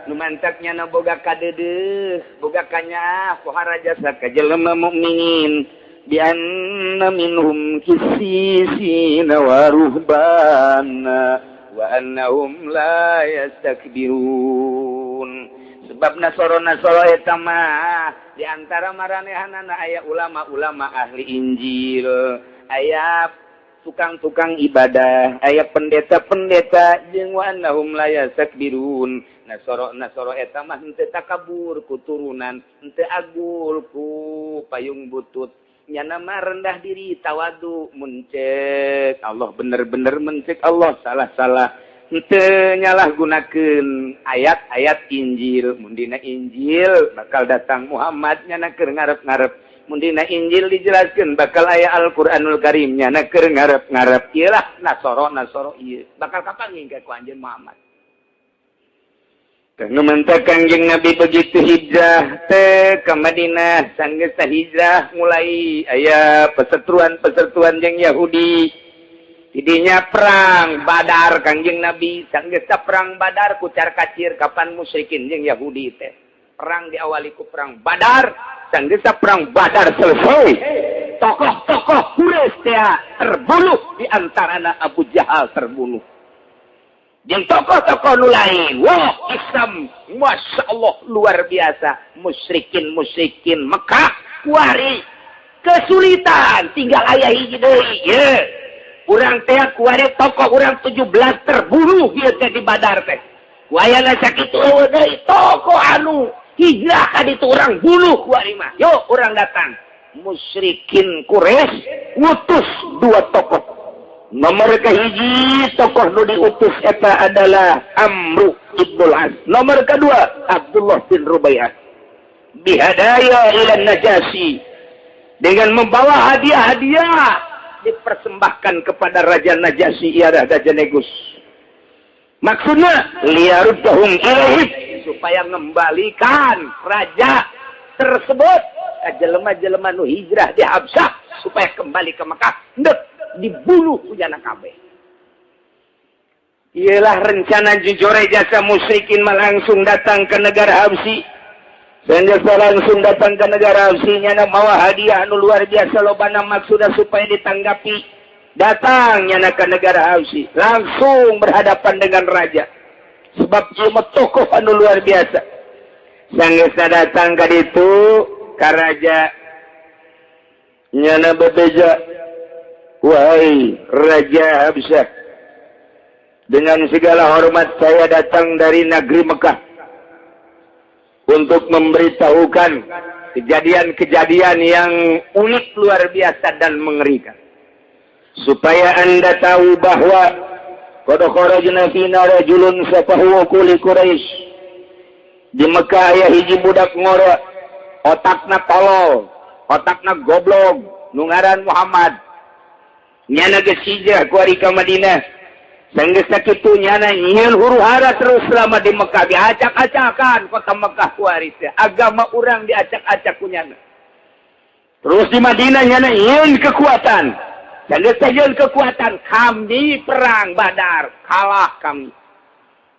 nu mantaknya na boga kadeudeuh boga kanya pohara jasa ka jelema mukminin bi anna minhum qissisina wa ruhbana wa annahum la yastakbirun. Sebab nasoro eta mah di antara maranehanana aya ulama-ulama ahli Injil, aya tukang-tukang ibadah, aya pendeta-pendeta jeung wa annahum la yastakbirun. Nasoro eta mah henteu takabur ku turunan, henteu agul ku payung butut. Nyana mah rendah diri, tawadu, muncek Allah bener-bener mencek Allah salah-salah. Henteu nyalahgunakeun ayat-ayat Injil. Mun dina Injil bakal datang Muhammad nyana keur ngarep-ngarep. Mundina Injil dijelaskan bakal aya Al-Qur'anul Karimnya na keur ngarep-ngarep ieu lah nasoro ieu bakal kapanggih ka ku anjeun Muhammad. Numantak Kangjeng Nabi begitu hijrah teh ka Madinah sanggeus hijrah mulai aya perseteruan jeung Yahudi. Tidinya perang Badar Kangjeng Nabi sanggeus perang Badar kucar kacir kapan musyrikin jeung Yahudi teh. Perang diawali ku perang Badar sanggeus perang Badar selesai. Tokoh-tokoh Quraisy teh terbunuh di antarana Abu Jahal terbunuh. Yang tokoh-tokoh nu lain, wah Islam, masya Allah luar biasa. Musyrikin Mekah, kuari kesulitan, tinggal ayah hiji deui. Ya, urang teh kuari tokoh urang 17 terbunuh ieu teh di Badar teh. Wayana sakitu deui tokoh anu hijrah ka ditu urang bunuh kuari mah. Yo urang datang. Musyrikin Quraisy ngutus 2 tokoh. Nomor kahiji tokoh nu diutus eta adalah Amru ibnul As. Nomor kedua Abdullah bin Rubaiyah. Bihadaya ila Najasyi, dengan membawa hadiah-hadiah dipersembahkan kepada Raja Najasyi ialah Raja Negus. Maksudnya liyaruddahum ilaihi, supaya mengembalikan raja tersebut ka jelema-jelema nu hijrah di Habsyah supaya kembali ke Mekah. Dibunuh ujana kabeh. Ialah rencana jujore jasa musyrikin langsung datang ke negara Habsyi. Sehingga langsung datang ke negara Habsyi nyana mawa hadiah anu luar biasa lobana maksudna supaya ditanggapi. Datang nyana ke negara Habsyi, langsung berhadapan dengan raja. Sebab cuma tokoh anu luar biasa. Sehingga datang ke ditu ka raja nyana bebeja. Wahai Raja Habsyah, dengan segala hormat saya datang dari negeri Mekah untuk memberitahukan kejadian-kejadian yang unik luar biasa dan mengerikan. Supaya Anda tahu bahwa qad kharajna fina rajulun safahu quli Quraisy. Di Mekah aya hiji budak ngora, otakna tolol, otakna goblok, nu ngaran Muhammad. Nyana geus hijrah ku ari ka Madinah. Sanggeus sakitu nyana nyieun huru-hara terus selama di Mekah, diacak-acakan kota Mekah ku ari teh. Agama urang diacak-acak ku nyana. Terus di Madinah nyana nyieun kekuatan. Sanggeus nyieun kekuatan, kami perang Badar, kalah kami.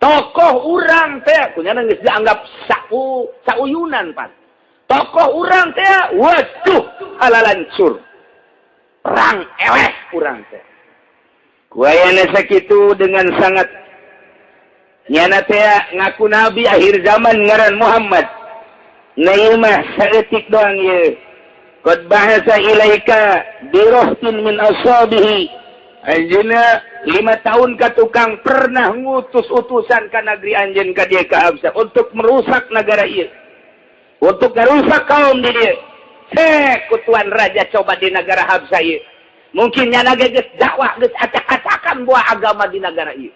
Tokoh urang teh ku nyana geus dianggap sauyunan pan. Tokoh urang teh waduh halalancur. Perang eleh kurang teh. Kuayana sakitu dengan sangat nyana teh ngaku nabi akhir zaman ngaran Muhammad. Nail mah saeutik doang ye. Qad bahasa ilaika birahtin min ashabihi. Anjeunna 5 tahun ka tukang pernah ngutus utusan ka negeri anjeun ka dieu ka Habsyah untuk merusak negara ieu. Untuk merusak kaum di dieu. Kutuan raja coba di negara Habsyah ieu. Mungkin nyana geus dakwah geus acak-acakan buah agama di negara ieu.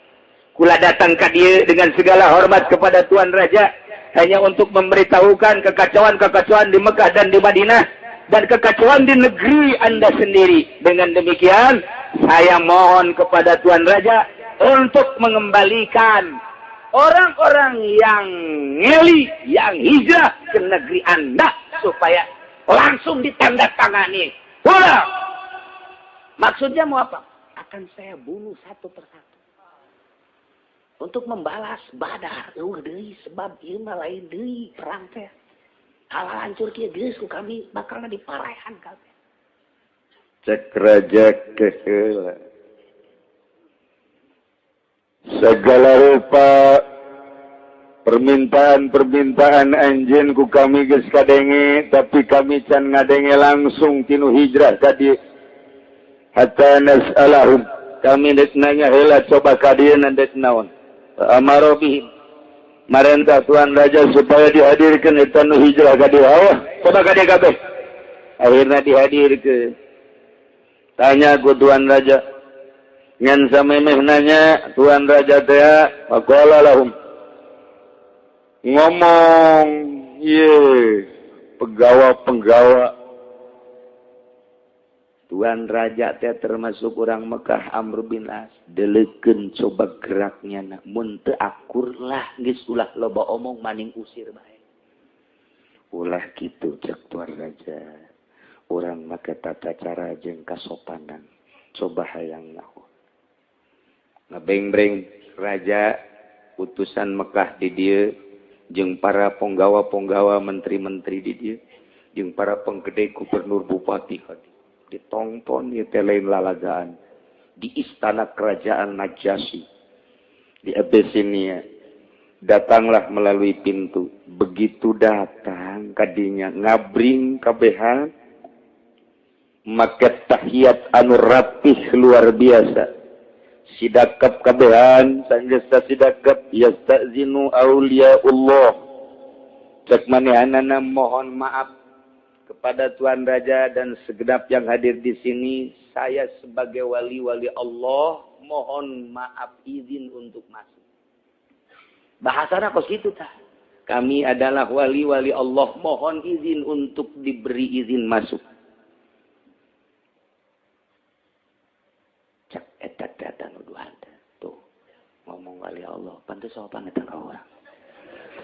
Kula datang ka dieu dengan segala hormat kepada tuan raja hanya untuk memberitahukan kekacauan-kekacauan di Mekah dan di Madinah dan kekacauan di negeri Anda sendiri. Dengan demikian saya mohon kepada tuan raja untuk mengembalikan orang-orang yang ngeli, yang hijrah ke negeri Anda supaya langsung ditandatangani. Wah, maksudnya mau apa? Akan saya bunuh satu persatu. Untuk membalas Badar. Deui sebab ieu mah lain deui perang teh. Hal hancur kieu geus ku kami bakalna diparehan kabeh. Cek raja keheula. Segala rupa permintaan anjeun ku kami geus kadenge, tapi kami can ngadenge langsung tinu hijrah ka dieu. Hatta nas'alahum, kami dek nanya heula coba ka dieu nanti naon. Amaro bihim, marentah tuan raja supaya dihadirkan eta nu hijrah ka dieu. Coba ka dieu kabeh. Akhirna dihadirkeun. Tanya ku tuan raja. Ngan samemeh nanya tuan raja teh faqala lahum, ngomong ye penggawa Tuan Raja teh termasuk orang Mekah Amr bin As. Deleukeun coba geraknya na. Mun teu akur lah geus ulah loba omong maning usir bae. Ulah kitu cek Tuan Raja. Urang make tata cara jeung kasopanan. Coba hayang nahu. Ngabeng-breng raja utusan Mekah di dieu jeung para penggawa-penggawa menteri-menteri di dieu jeung para penggede gubernur bupati ditongton ieu teh lain lalagaan di istana kerajaan Najasyi di Abyssinia. Datanglah melalui pintu. Begitu datang kadinya ngabring kabehan make tahiyat anu rapih luar biasa. Sidakap kabehan sanggesa sidakap yastazinu auliyaullah. Cek manehanana mohon maaf kepada Tuan Raja dan segenap yang hadir di sini. Saya sebagai wali-wali Allah mohon maaf izin untuk masuk. Bahasana kos gitu tah. Kami adalah wali-wali Allah mohon izin untuk diberi izin masuk. Cek eta data nuduhan tuh ngomong wali Allah pantes sopan eta ka urang.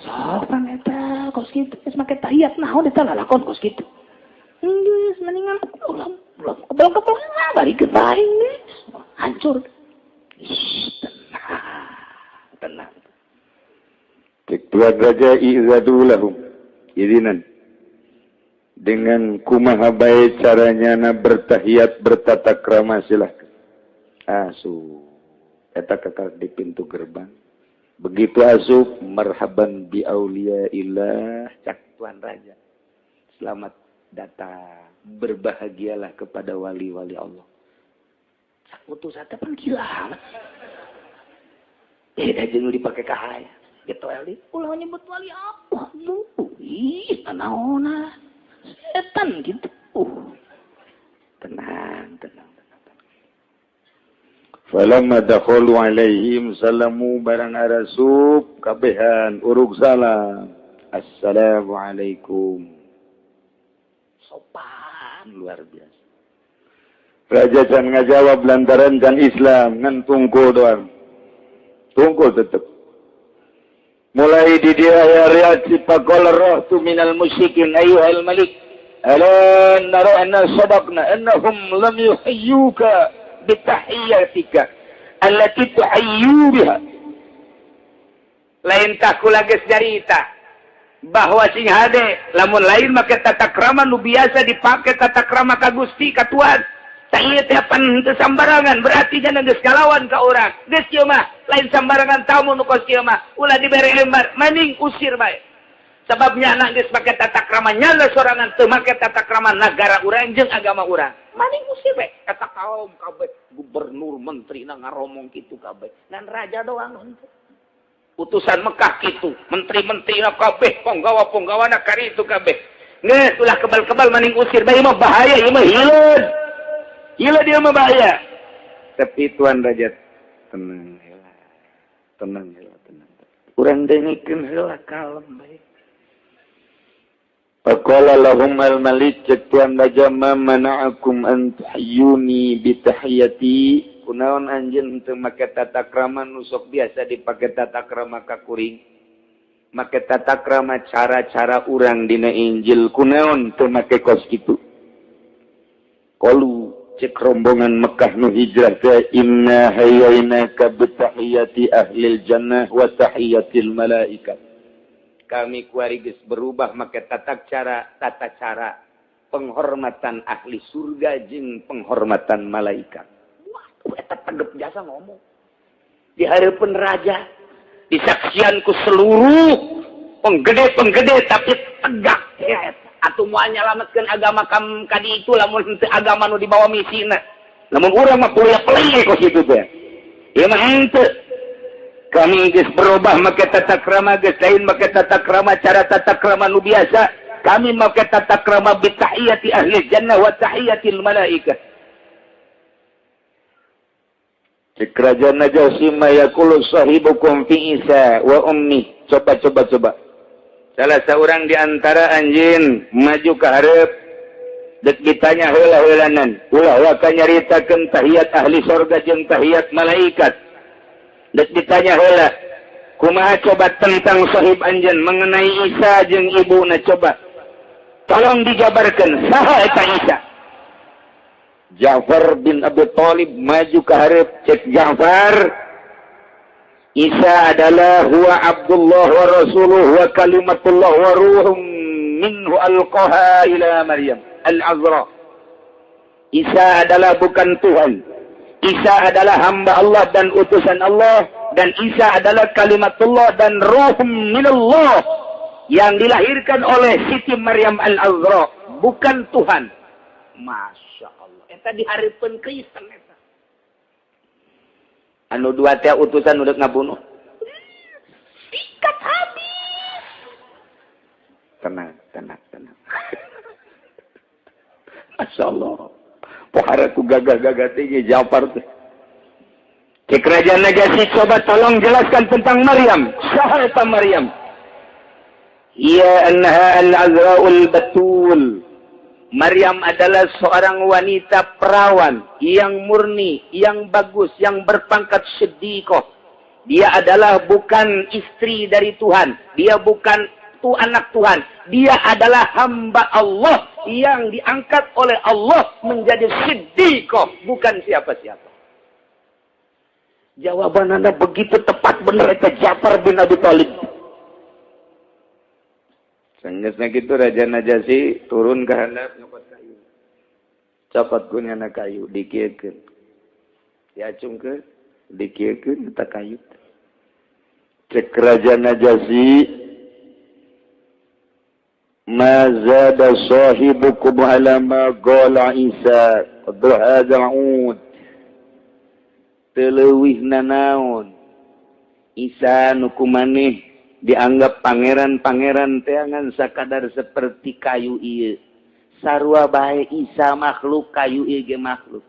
Sopan eta kos kitu geus make tahiyat naon eta lalakon kos kitu. Geus mendingan ulang kebel barikeun bae geus hancur. Tenang. Cek Tuan Raja izadu lahum izinan. Dengan kumaha bae caranya na bertahiyat bertata krama silahkan. Asup eta kekal di pintu gerbang. Begitu asup marhaban bi auliyaillah cak Tuan Raja. Selamat datang, berbahagialah kepada wali-wali Allah. Cak utusan teh pan gila. Beda jeung dipake ka haya. Gitu ali. Ulah nyebut wali apa? Ih, naona. Setan gitu. Tenang. Falamma dakhalu alaihim salamu barang arasub kabehan urug salam. Assalamualaikum. Sopan luar biasa. Raja can ngajawab lantaran can Islam ngan tungkul doang. Tungkul tetep. Mulai di dia ayat sifaqala rahtu minal musyrikin ayyuhal malik. Ala nara anna sadaqna annahum lam yuhayyuka bitahiyyatika allati tuhayyu biha. Lain kula geus nyarita bahwa sing hade lamun lain make tata krama nu biasa dipake tata krama ka Gusti ka Tuhan. Tah teh pan teu sambarangan berarti jangan geus kalawan ka urang. Geus kieu mah lain sambarangan tamu nu kos kieu mah ulah dibere lembar mending usir bae. Sababnya anak geus make tata krama nyala sorangan teu make tata krama nagara urang jeung agama urang. Mending usir bae. Eta kaum kabeh gubernur menteri na ngaromong kitu kabeh. Ngan raja doang henteu. Utusan Mekah kitu, menteri-menteri na kabeh, penggawa-penggawa na kari itu kabeh. Geus ulah kebal-kebal mending usir bae mah bahaya ieu mah hileud. Hileud dia mah bahaya. Tapi Tuan Raja tenang heula. Tenang. Urang dengikeun heula kalem bae. Faqala lahum al-malik Tuan Raja ma mana'akum an tuhayyuni bi tahiyati. Kunaon anjeun teu make tata krama nu sok biasa dipake tata krama ka kuring. Make tata krama cara-cara urang dina Injil kunaon teu make kos kitu. Qalu cek rombongan Mekah nu hijrah teh inna hayyainaka bi tahiyati ahlil jannah wa tahiyatil malaikat. Kami kuari geus berubah make tata cara penghormatan ahli surga jeung penghormatan malaikat. Eta tegep jasa ngomong di hareupeun raja disaksian ku seluruh penggede tapi tegak ya eta atuh moal nyalametkeun agama kadi itu lamun teu agama nu dibawa misina lamun urang mah kuliah peleng kos kitu teh ieu mah henteu kami geus berubah make tata krama geus lain make tata krama cara tata krama nu biasa kami make tata krama bi tahiyati ahli jannah wa tahiyatil malaikat. Kerajaan Najasyi mayakulu sahibukum fi Isa wa ummi. Coba. Salah seorang di antara anjeun maju ke hareup dek ditanya heula-heulanan ulah waka nyaritakeun tahiyat ahli surga jeung tahiyat malaikat. Dek ditanya heula kumaha coba tentang sahib anjeun mengenai Isa jeung ibuna, coba tolong dijabarkeun saha eta Isa. Ja'far bin Abi Thalib maju ke hareup, cek Ja'far, Isa adalah huwa Abdullah wa Rasuluh wa kalimatullah wa ruhum minhu alqaha ila Maryam al-Azra. Isa adalah bukan Tuhan. Isa adalah hamba Allah dan utusan Allah, dan Isa adalah kalimatullah dan ruh minallah yang dilahirkan oleh Siti Maryam al-Azra, bukan Tuhan. Masya Allah. Eta dihareupeun Kristen eta. Anu dua teh utusan udah ngabunuh. Sikat habis. Tenang. Masya Allah. Pohara ku gagah-gagah tinggi Ja'far teh. Ke kerajaan Najasyi, coba tolong jelaskan tentang Maryam. Saha eta Maryam? Ia annaha al-azra'ul batul. Maryam adalah seorang wanita perawan yang murni, yang bagus, yang berpangkat siddiqah. Dia adalah bukan istri dari Tuhan. Dia bukan anak Tuhan. Dia adalah hamba Allah yang diangkat oleh Allah menjadi siddiqah, bukan siapa-siapa. Jawaban Anda begitu tepat benar, itu Ja'far bin Abi Thalib. Sangatnya gitu Raja Najasyi turun ke handap nyopot kayu. Copot kunyana kayu dikiekeun. Diacungkeun, dikiekeun eta kayu. Cek Raja Najasyi, ma zada sahibukum ala ma qala Isa qad hadha ud. Teleuwih nanaon Isa nu kumaneh dianggap pangeran-pangeran teangan sakadar seperti kayu ieu. Sarua bae Isa makhluk, kayu ieu ge makhluk.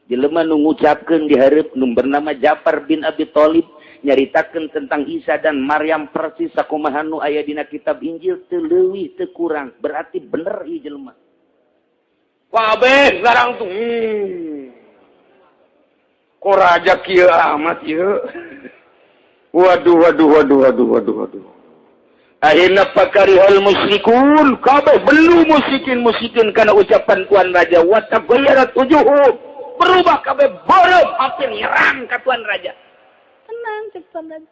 Jelema nu ngucapkeun di hareup nu bernama Ja'far bin Abi Thalib nyaritakeun tentang Isa dan Maryam persis sakumaha nu aya dina kitab Injil, teu leuwih teu kurang. Berarti bener ieu jelema. Kabeh sareng tuh. Kok raja kieu amat ieu. Waduh. Akhirnya pakarihal musyrikun, kabeh belu musyrikin karena ucapan Tuan Raja. Wa taghayyarat wujuhum, berubah kabeh borem hati nyerang ka Tuan Raja. Tenang cek Tuan Raja.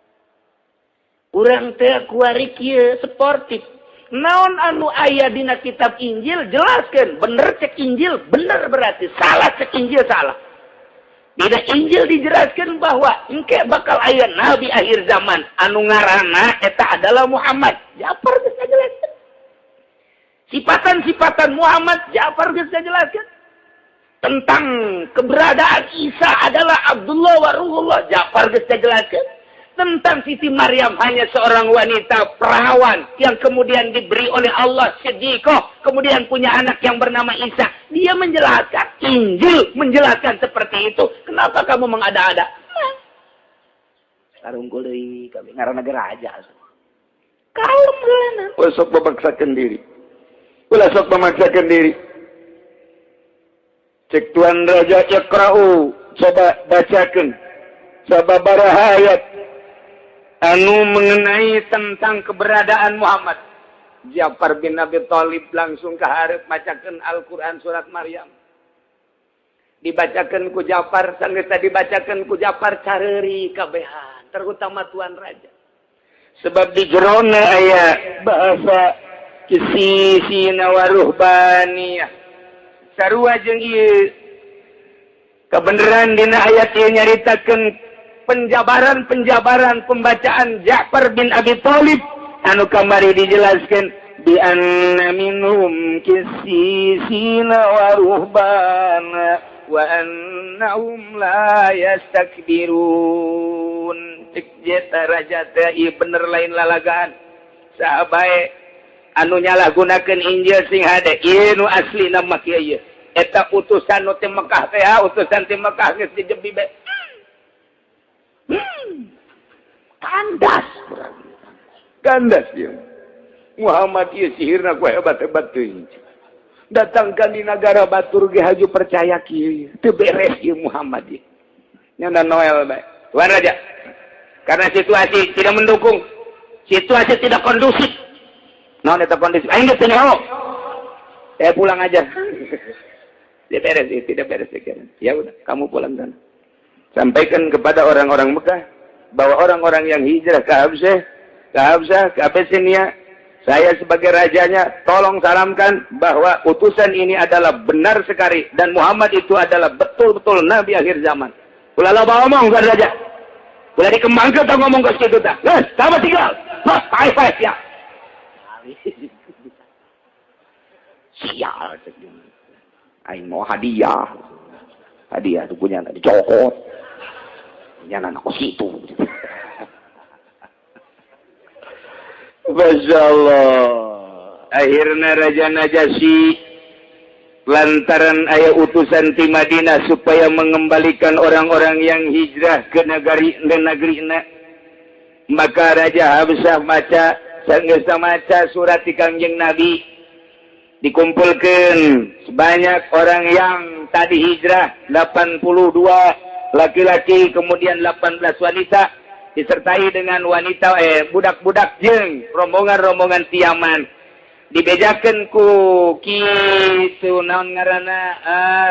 Urang teh kuari kieu sportif. Naon anu aya dina kitab Injil jelaskeun, bener cek Injil, bener berarti salah cek Injil salah. Dina Injil dijelaskan bahwa engke bakal aya nabi akhir zaman anu ngaranna eta adalah Muhammad. Ja'far geus ngajelaskeun. Sifatan-sifatan Muhammad Ja'far geus ngajelaskeun. Tentang keberadaan Isa adalah Abdullah wa Ruhullah, Ja'far geus ngajelaskeun. Tentang Siti Maryam hanya seorang wanita perawan yang kemudian diberi oleh Allah siddiqah, kemudian punya anak yang bernama Isa. Dia menjelaskan, Injil menjelaskan seperti itu. Kenapa kamu mengada-ada? Sarungkul deui kami ngaranna ge raja. Kalem geulana. Sok memaksakan diri. Ulah sok memaksakan diri. Cek Tuan Raja Iqra'u, coba bacakan sababaraha ayat anu mengenai tentang keberadaan Muhammad. Ja'far bin Abi Thalib langsung ke hareup macakeun Al-Qur'an surat Maryam. Dibacakeun ku Ja'far, sanggeus dibacakeun ku Ja'far careuri kabehan, terutama Tuan Raja. Sebab di jerona aya bahasa kisisina wa ruhbaniyah. Sarua jeung ieu kebenaran dina ayat ieu nyaritakeun penjabaran pembacaan Ja'far bin Abi Thalib anu kamari dijelaskan bi anna minhum qissisina wa ruhbana wa annahum la yastakbirun. Cek jeta raja teh ieu bener lain lalagaan. Sahabae anu nyalahgunakeun Injil sing hade ieu nu asli nama kieu. Eta utusan nu teh Mekah teh, utusan teh Mekah geus dijebi be. Kandas dia. Muhammad ieu sihirna ku hebat-hebat teuing. datangkan di negara batur ge haju percaya kieu teu beres ieu Muhammad ieu nyana Noel bae Tuan Raja karena situasi tidak mendukung situasi tidak kondusif naon eta kondusif aing geus teu nyaho pulang aja tidak beres tidak beres ya udah kamu pulang sana sampaikan kepada orang-orang Mekah bahwa orang-orang yang hijrah ke Habsyah ke Abyssinia saya sebagai rajanya tolong salamkan bahwa utusan ini adalah benar sekali dan Muhammad itu adalah betul-betul nabi akhir zaman. Ulah loba ngomong kan raja. Ulah dikembangkeun tah ngomong ke situ tah. Geus, sama tinggal. Hah, high five ya. Sial. Aing mau hadiah. Hadiah tuh punya dicokot. Nyana aku situ. Masya Allah. Akhirnya Raja Najasyi lantaran ayat utusan di Madinah supaya mengembalikan orang-orang yang hijrah ke negeri-na. Maka Raja Habsyah maca surat di Kangjeng Nabi. Dikumpulkan sebanyak orang yang tadi hijrah 82 laki-laki kemudian 18 wanita. Disertai dengan wanita budak-budak jeung rombongan-rombongan tiaman dibejakeun ku kitu naon ngaranna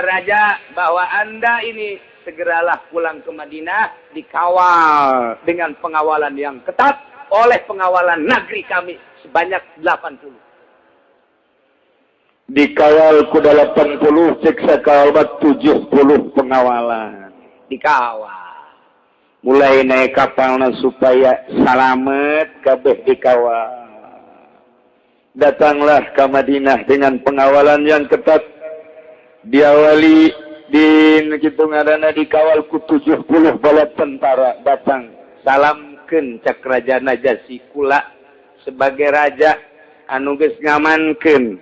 raja bahwa Anda ini segeralah pulang ke Madinah dikawal dengan pengawalan yang ketat oleh pengawalan negeri kami sebanyak 80 dikawal ku 80 cek sakalobat 70 pengawalan dikawal mulai naik kapalna supaya salamet kabeh dikawal. Datanglah ke Madinah dengan pengawalan yang ketat. Diawali di kitu ngaranna dikawal ku 70 bala tentara datang salamkeun cak Raja Najasyi kula sebagai raja anu geus ngamankeun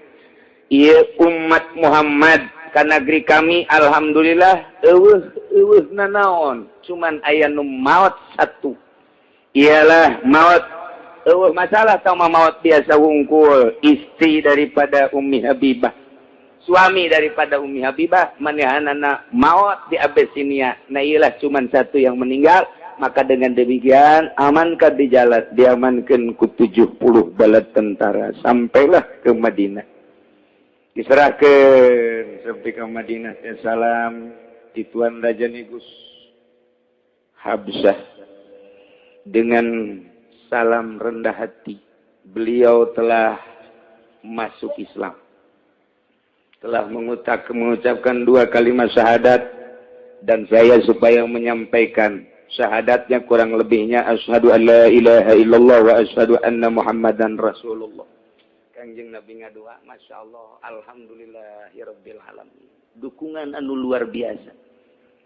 ieu umat Muhammad ka negeri kami alhamdulillah eueuh nanaon cuman aya nu maot satu ialah maot masalah sama maot biasa wungkul istri daripada Ummi Habibah suami daripada Ummi Habibah manehanana maot di Abyssinia nah ialah cuman satu yang meninggal maka dengan demikian amankan di jalan diamankan ku 70 bala tentara sampailah ke Madinah diserahkan sampai ke Madinah salam di Tuan Raja Negus Habsyah dengan salam rendah hati beliau telah masuk Islam telah mengucapkan 2 kalimat syahadat dan saya supaya menyampaikan syahadatnya kurang lebihnya asyhadu an la ilaha illallah wa asyhadu anna muhammadan rasulullah Kangjeng Nabi ngadua Masya Allah alhamdulillahirabbil alamin dukungan anu luar biasa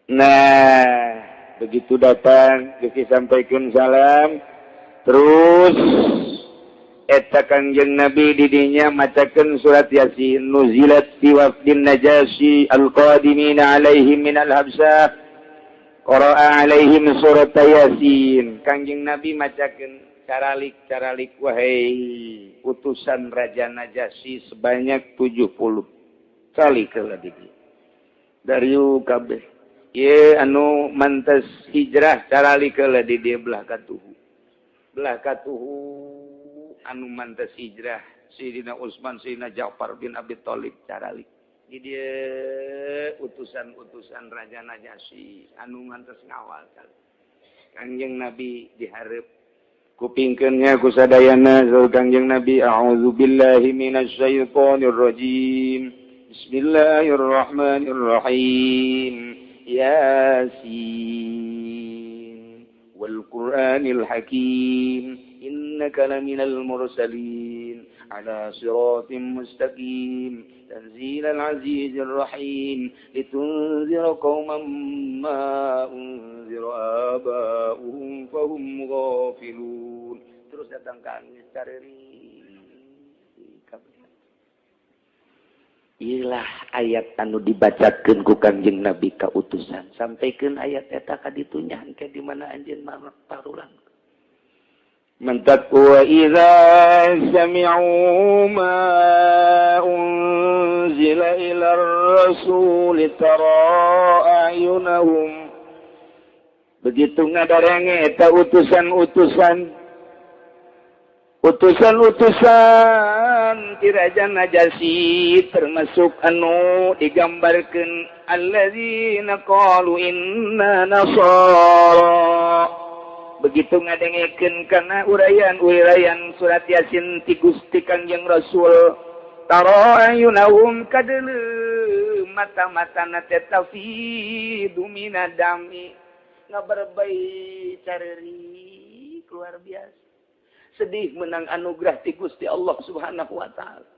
nah begitu datang disampaikan salam terus eta Kangjeng Nabi didinya macakeun surat Yasin nuzilat fi wafdin Najasyi al-qadimina alaihim minal Habsyah qara'a alaihim surat Yasin Kangjeng Nabi macakeun caralik wahai utusan Raja Najasyi sebanyak 70 kali keula di dieu dari kabeh ye anu mantes hijrah caralik keula di dieu belah katuhu anu mantes hijrah Sayyidina Utsman Sayyidina Ja'far bin Abi Thalib caralik di dieu utusan Raja Najasyi anu mantes ngawal Kangjeng Nabi dihareup kupingkeunnya ku sadayana Kangjeng Nabi a'udzubillahi minasyaitonir rajim bismillahirrahmanirrahim yasin wal qur'anil hakim innaka laminal mursalin ala siratim mustaqim tanzilal azizir rahim litunzira qauman ma unzira aba'uhum fahum ghafilun terus datang kami cariri ilah ayat anu dibacakeun ku Kangjeng Nabi ka utusan sampaikeun ayat eta ka ditu nya engke di mana anjeun parulang mentak wa idza sami'u ma unzila ilar rasul tara ayunahum begitu ngadarenge eta utusan ti Raja Najasyi termasuk anu digambarkeun alladzina qalu inna nasara begitu ngadengekeun kana urayan surat Yasin ti Gusti Kangjeng Rasul tara ayunahum kadeuleu mata-matana teh tafidu minadami ngaberbai careri luar biasa sedih menang anugerah ti Gusti Allah Subhanahu wa taala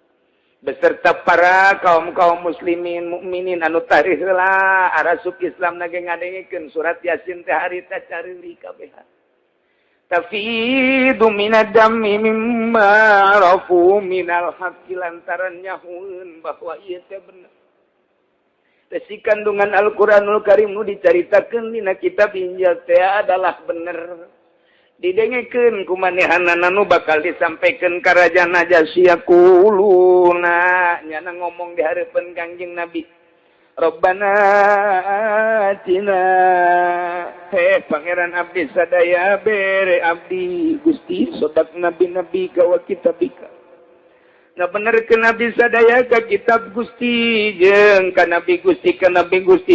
beserta para kaum muslimin mukminin anu tarikh heula arasuk Islam nage ngadengekeun surat Yasin teh harita careurik kabeh tafidu minadami mimma arafu minal haqqi lantaran nyahueun bahwa ieu teh bener si kandungan Al-Quranul Karim nu dicaritakeun dina kitab Injil teh adalah bener didengekeun ku manehanana nu bakal disampaikan ka Raja Najasyi kuluna nyana ngomong di hareupeun Kangjeng Nabi Rabbana atina pangeran abdi sadaya bere abdi Gusti sodak nabi-nabi ka wa kitabika ngabenerkeun abdi sadaya ka kitab Gusti jeung ka nabi Gusti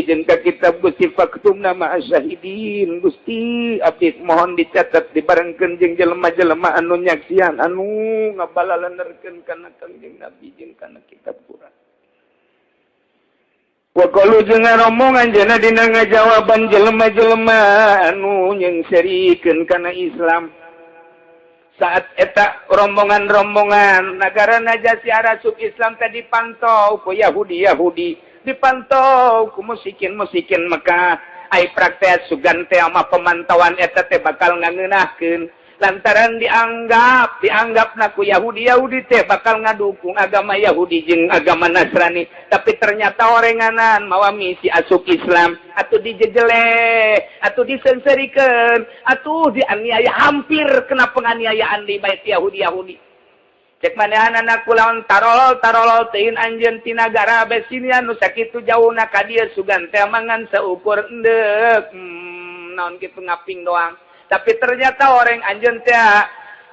jeung ka kitab Gusti faktumna ma'as syahidin Gusti abdi mohon dicatat dibarengkeun jeung jelema-jelema anu nyaksian anu ngabalalenerkeun kana Kangjeng Nabi jeung kana kitab Quran wa qalu jeung ngomong anjeunna dina ngajawaban jelema-jelema anu nyengsirikeun kana Islam saat eta rombongan negara Najasyi arasuk Islam tadi dipantau ku Yahudi dipantau ku musikin Mekah ai praktek sugan teh ama pemantauan eta teh bakal ngangeunahkeun lantaran dianggapna ku Yahudi teh bakal ngadukung agama Yahudi jeung agama Nasrani tapi ternyata orenganan mawa misi asuk Islam atuh dijejele atuh disenserikeun atuh dianiaya hampir kena penganiayaan di bait Yahudi cek manehanana kulawan tarol teuing anjeun ti nagara besinian nu sakitu jauhna ka dieu sugan teh mangan seukur endek naon kitu ngaping doang tapi ternyata orang anjeun teh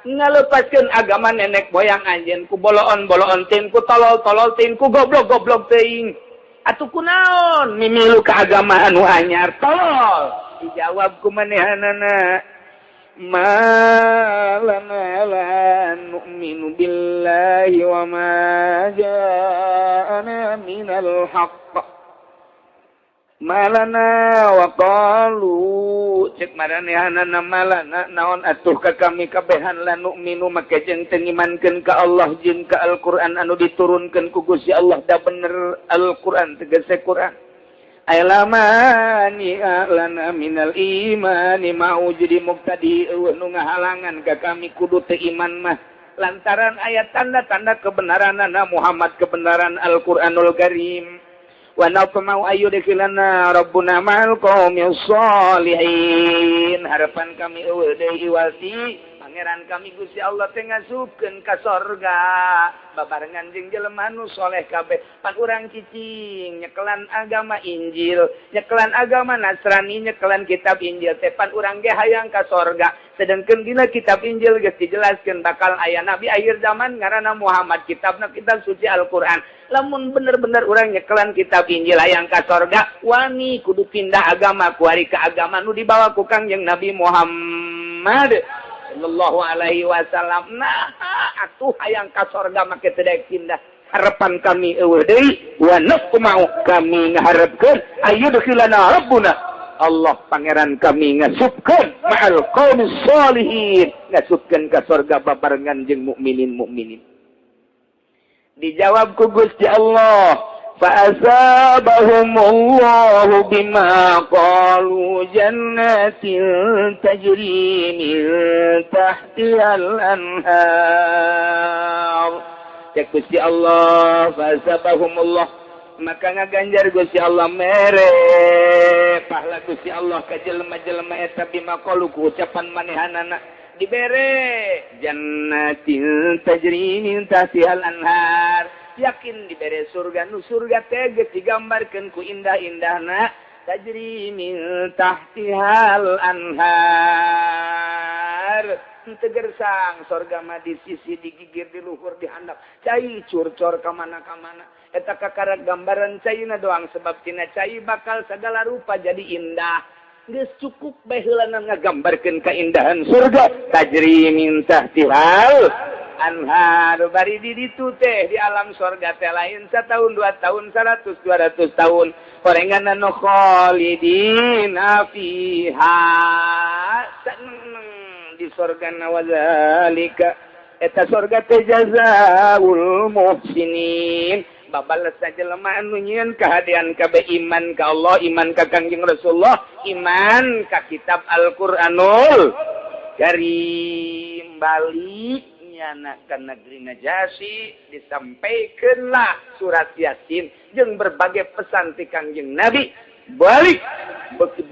ngalepaskeun agama nenek moyang anjeun ku boloon teuing ku tolol teuing ku goblok teuing atuh kunaon mimilu ka agama anu anyar tolol dijawab ku manehanana malana la nu'minu billahi wa ma ja'ana minal haqq malana wa qalu cek maranehanana malana naon atuh ka kami kabehan la nu'minu make jeung teu ngimankeun ka Allah jeung ka Al-Qur'an anu diturunkeun ku Gusti Allah da bener Al-Qur'an tegese Qur'an ailamani lana minal imani mau jadi mubtadi nu ngahalangan ka kami kudu teu iman mah lantaran ayat tanda-tanda kebenaranana Muhammad kebenaran Al-Qur'anul Karim wa nafmau ayyudkhilana rabbuna ma'al qaumis sholihin harapan kami eueuh deui iwalti pangeran kami Gusti Allah teh ngasupkeun ka sorga babarengan jeung jelema nu saleh kabeh pan urang cicing nyekelan agama Injil nyekelan agama Nasrani nyekelan kitab Injil teh pan urang ge hayang ka sorga sedengkeun dina kitab Injil geus dijelaskeun bakal aya nabi akhir zaman ngaranna Muhammad kitabna kitab suci Al-Qur'an lamun bener-bener urang nyekelan kitab Injil hayang ka sorga wani kudu pindah agama ku ari ka agama nu dibawa ku Kangjeng Nabi Muhammad sallallahu alaihi wasallam nah atuh hayang ka sorga make teu daek pindah harapan kami eueuh deui wa nafmau kami ngaharepkeun ayyudkhilana rabbuna Allah pangeran kami ngasupkeun ma'al qaumis sholihin ngasupkeun ka sorga babarengan jeung mukminin dijawab ku Gusti Allah فَأَصَابَهُمُ اللَّهُ بِمَا قَالُوا جَنَّاتٍ تَجْرِي مِن تَحْتِهَا الْأَنْهَارُ cek Gusti Allah فَأَصَابَهُمُ اللَّهُ maka ngaganjar Gusti Allah mere pahala Gusti Allah ka jelema-jelema eta bima qalu ku ucapan manehanana dibere jannatin tajri min tahtiha al-anhar yakin dibere surga nu surga teh geus digambarkeun ku indah-indahna tajri min tahtihal anhar teu gersang surga mah di sisi digigir di luhur di handap cai curcor ka mana-kamana eta kakara gambaran caina doang sebab tina cai bakal segala rupa jadi indah geus cukup bae heulana ngagambarkeun keindahan surga tajri min tahtihal anhar bari di ditu teh di alam surga teh lain satahun 2 tahun 100 200 tahun orengan anu khalidina fiha di surga nawazalika eta surga teh jazaul muhsinin babales saja lemah anu nyieun kahadian kabeh iman ka Allah iman ka Kangjeng Rasulullah iman ka kitab Al-Qur'anul Karim balik nyana ka negeri Najasyi disampaikeunlah surat Yasin jeung berbagai pesan ti Kangjeng Nabi balik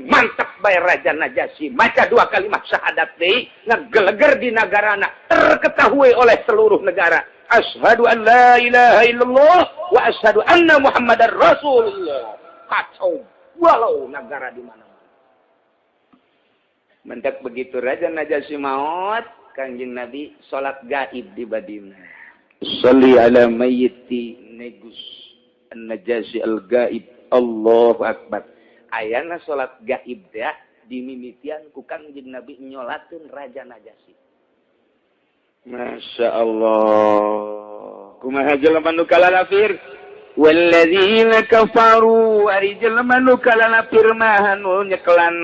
mantap bae Raja Najasyi maca 2 kalimat syahadat deui ngageleger di nagarana terketahui oleh seluruh negara asyhadu an la ilaha illallah wa asyhadu anna muhammadar rasulullah kacau walau negara di mana-mana mendak begitu Raja Najasyi maut Kangjeng Nabi salat gaib di Madinah. Shalli ala mayyiti negus an-Najasyi al-gaib. Allahu akbar. Ayana salat gaib teh dimimitian ku Kangjeng Nabi nyolateun Raja Najasyi. Masya Allah. Kumaha jelema nu kalalafir? Walladzina kafaru ari jelema nu kalalafir mah nu nyekelan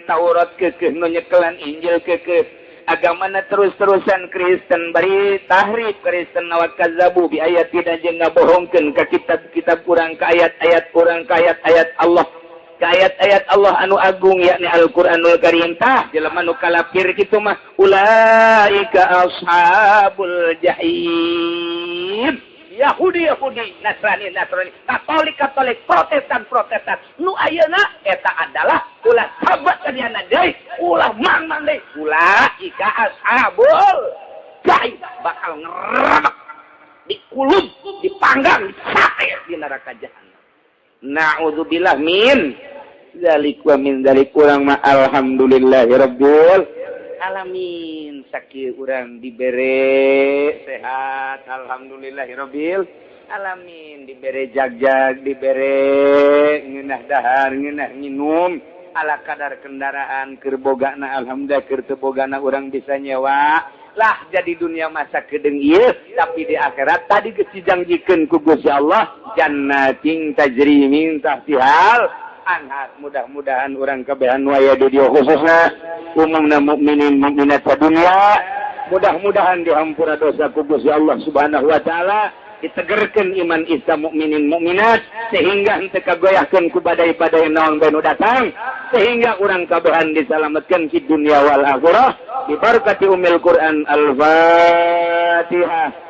Taurat keukeuh nu nyekelan Injil keukeuh. Agamana terus-terusan Kristen bari tahrif Kristen nawat kazabu bi ayatina jeung ngabohongkeun ka kitab-kitab urang ka ayat-ayat urang ka ayat-ayat Allah ka ayat-ayat Allah anu agung yakni Al-Qur'anul Karim tah jelema nu kalafir kitu mah ulaika ashabul jahim Yahudi Nasrani Katolik Protestan nu ayeuna eta adalah ulah sahabat kadiana deui ulah mang deui ulah ika ashabul jahim bakal ngerebek dikulub dipanggang disate di neraka jahanam naudzubillah min zalik wa min zalik urang mah alhamdulillahirabbil alamin sakit urang dibere sehat alhamdulillahirabbil alamin dibere jag-jag dibere ngeunah dahar ngeunah nginum ala kadar kendaraan keur bogana alhamdulillah keur teu bogana urang bisa nyewa lah jadi dunia masa kedeung ieu tapi di akhirat tadi geus dijanjikeun ku Gusti Allah jannatin tajri min tahtihal anhar mudah-mudahan orang kabehan waya di dia khususnya umumna mukminin mukminat dunia mudah-mudahan dihampura dosa ku Gusti Allah Subhanahu wa taala ditegerkeun iman Islam mukminin mukminat sehingga henteu kagoyahkeun ku badai-badai naon bae nu datang sehingga urang kabehan disalametkeun di dunia wal akhirah bi barakati umil Quran al-Fatihah.